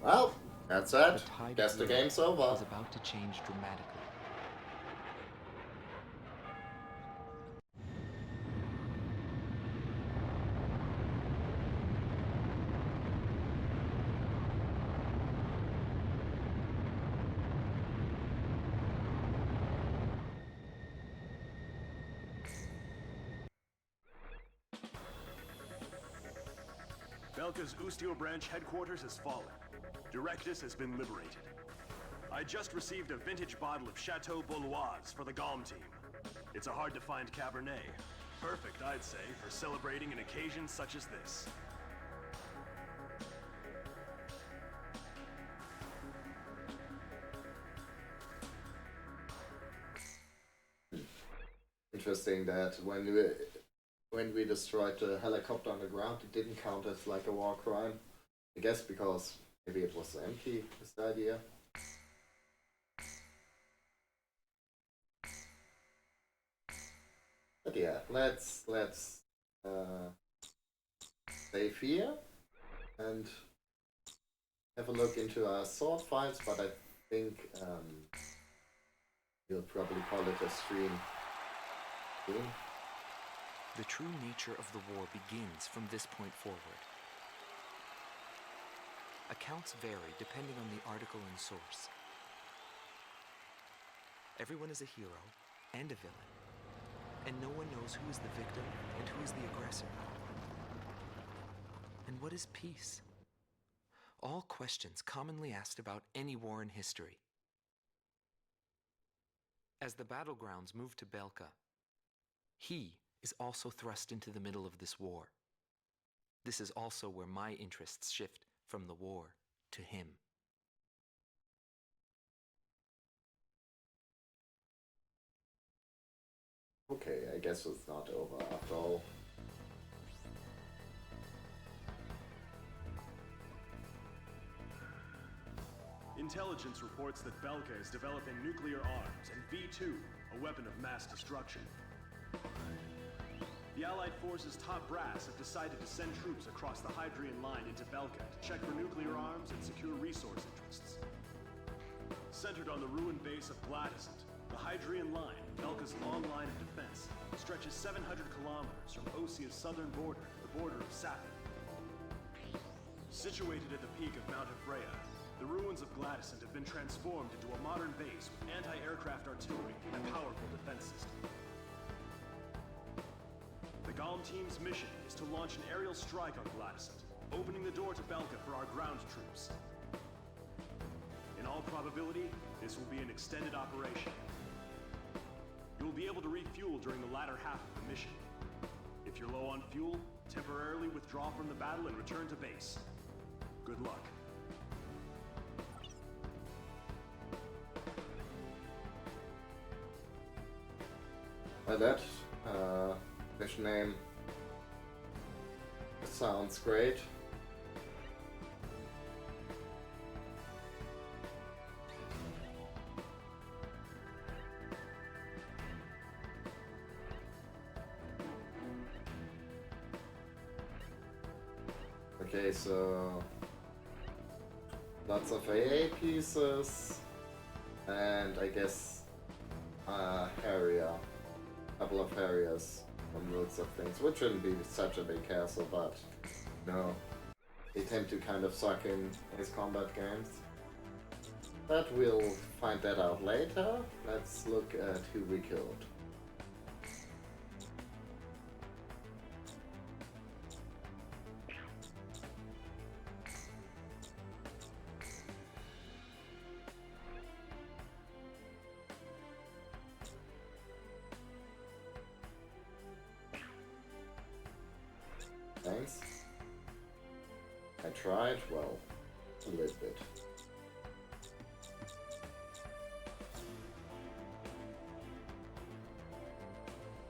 Well, that's The it. tide Guess of the Europe game's over. was about to change dramatically. Belka's Ustio branch headquarters has fallen. Directus has been liberated. I just received a vintage bottle of Chateau Bouloise for the Galm team. It's a hard-to-find Cabernet. Perfect, I'd say, for celebrating an occasion such as this. Interesting that when we destroyed the helicopter on the ground, it didn't count as like a war crime. I guess because maybe it was empty, is the idea. But yeah, let's save here and have a look into our sword fights, but I think we'll probably call it a stream. The true nature of the war begins from this point forward. Accounts vary depending on the article and source. Everyone is a hero and a villain, and no one knows who is the victim and who is the aggressor. And what is peace? All questions commonly asked about any war in history. As the battlegrounds move to Belka, he is also thrust into the middle of this war. This is also where my interests shift from the war to him. Okay, I guess it's not over after all. Intelligence reports that Belka is developing nuclear arms and V2, a weapon of mass destruction. The Allied forces' top brass have decided to send troops across the Hydrian line into Belka to check for nuclear arms and secure resource interests. Centered on the ruined base of Gladysant, the Hydrian line, Belka's long line of defense, stretches 700 kilometers from Osia's southern border to the border of Sapphire. Situated at the peak of Mount Ephraia, the ruins of Gladysant have been transformed into a modern base with anti-aircraft artillery and a powerful defense system. The Galm team's mission is to launch an aerial strike on Gladysant, opening the door to Belka for our ground troops. In all probability, this will be an extended operation. You will be able to refuel during the latter half of the mission. If you're low on fuel, temporarily withdraw from the battle and return to base. Good luck. That mission name sounds great. Okay, so lots of AA pieces and I guess Harrier. Couple of Harriers from looks of things, which shouldn't be such a big hassle, but no, they tend to kind of suck in his combat games. But we'll find that out later. Let's look at who we killed. Thanks. I tried, well, a little bit.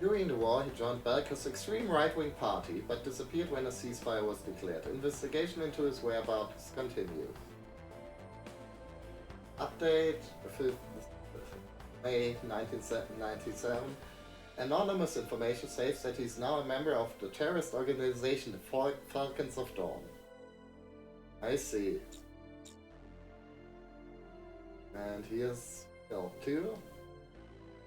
During the war, he joined Belka's extreme right-wing party, but disappeared when a ceasefire was declared. Investigation into his whereabouts continued. Update, 5th May 1997. Anonymous information says that he's now a member of the terrorist organization, the Falcons of Dawn. I see. And he is killed too.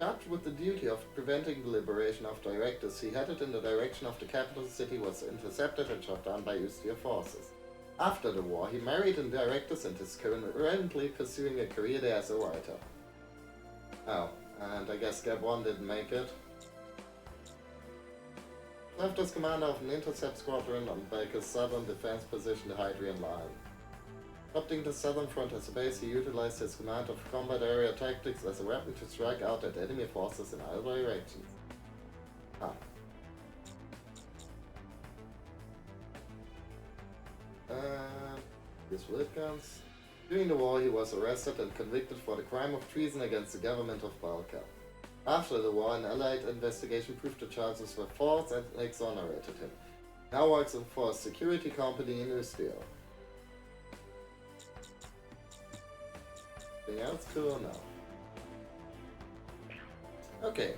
Charged with the duty of preventing the liberation of directors, he headed in the direction of the capital city, was intercepted and shot down by Ustia forces. After the war, he married in directors and is currently pursuing a career there as a writer. Oh, and I guess Gap 1 didn't make it. Left as commander of an intercept squadron on Baker's southern defense position, the Hydrian Line. Adopting the southern front as a base, he utilized his command of combat area tactics as a weapon to strike out at enemy forces in all directions. Ah. Here's Wilkins. During the war, he was arrested and convicted for the crime of treason against the government of Balka. After the war, an Allied investigation proved the charges were false and exonerated him. Now works for a security company in Ustio. Anything else cool? No. Okay,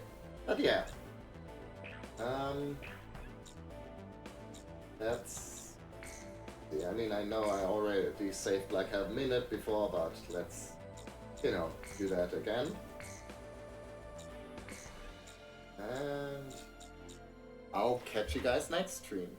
but yeah. That's... Yeah, I mean, I know I already saved like a minute before, but let's, you know, do that again. And I'll catch you guys next stream.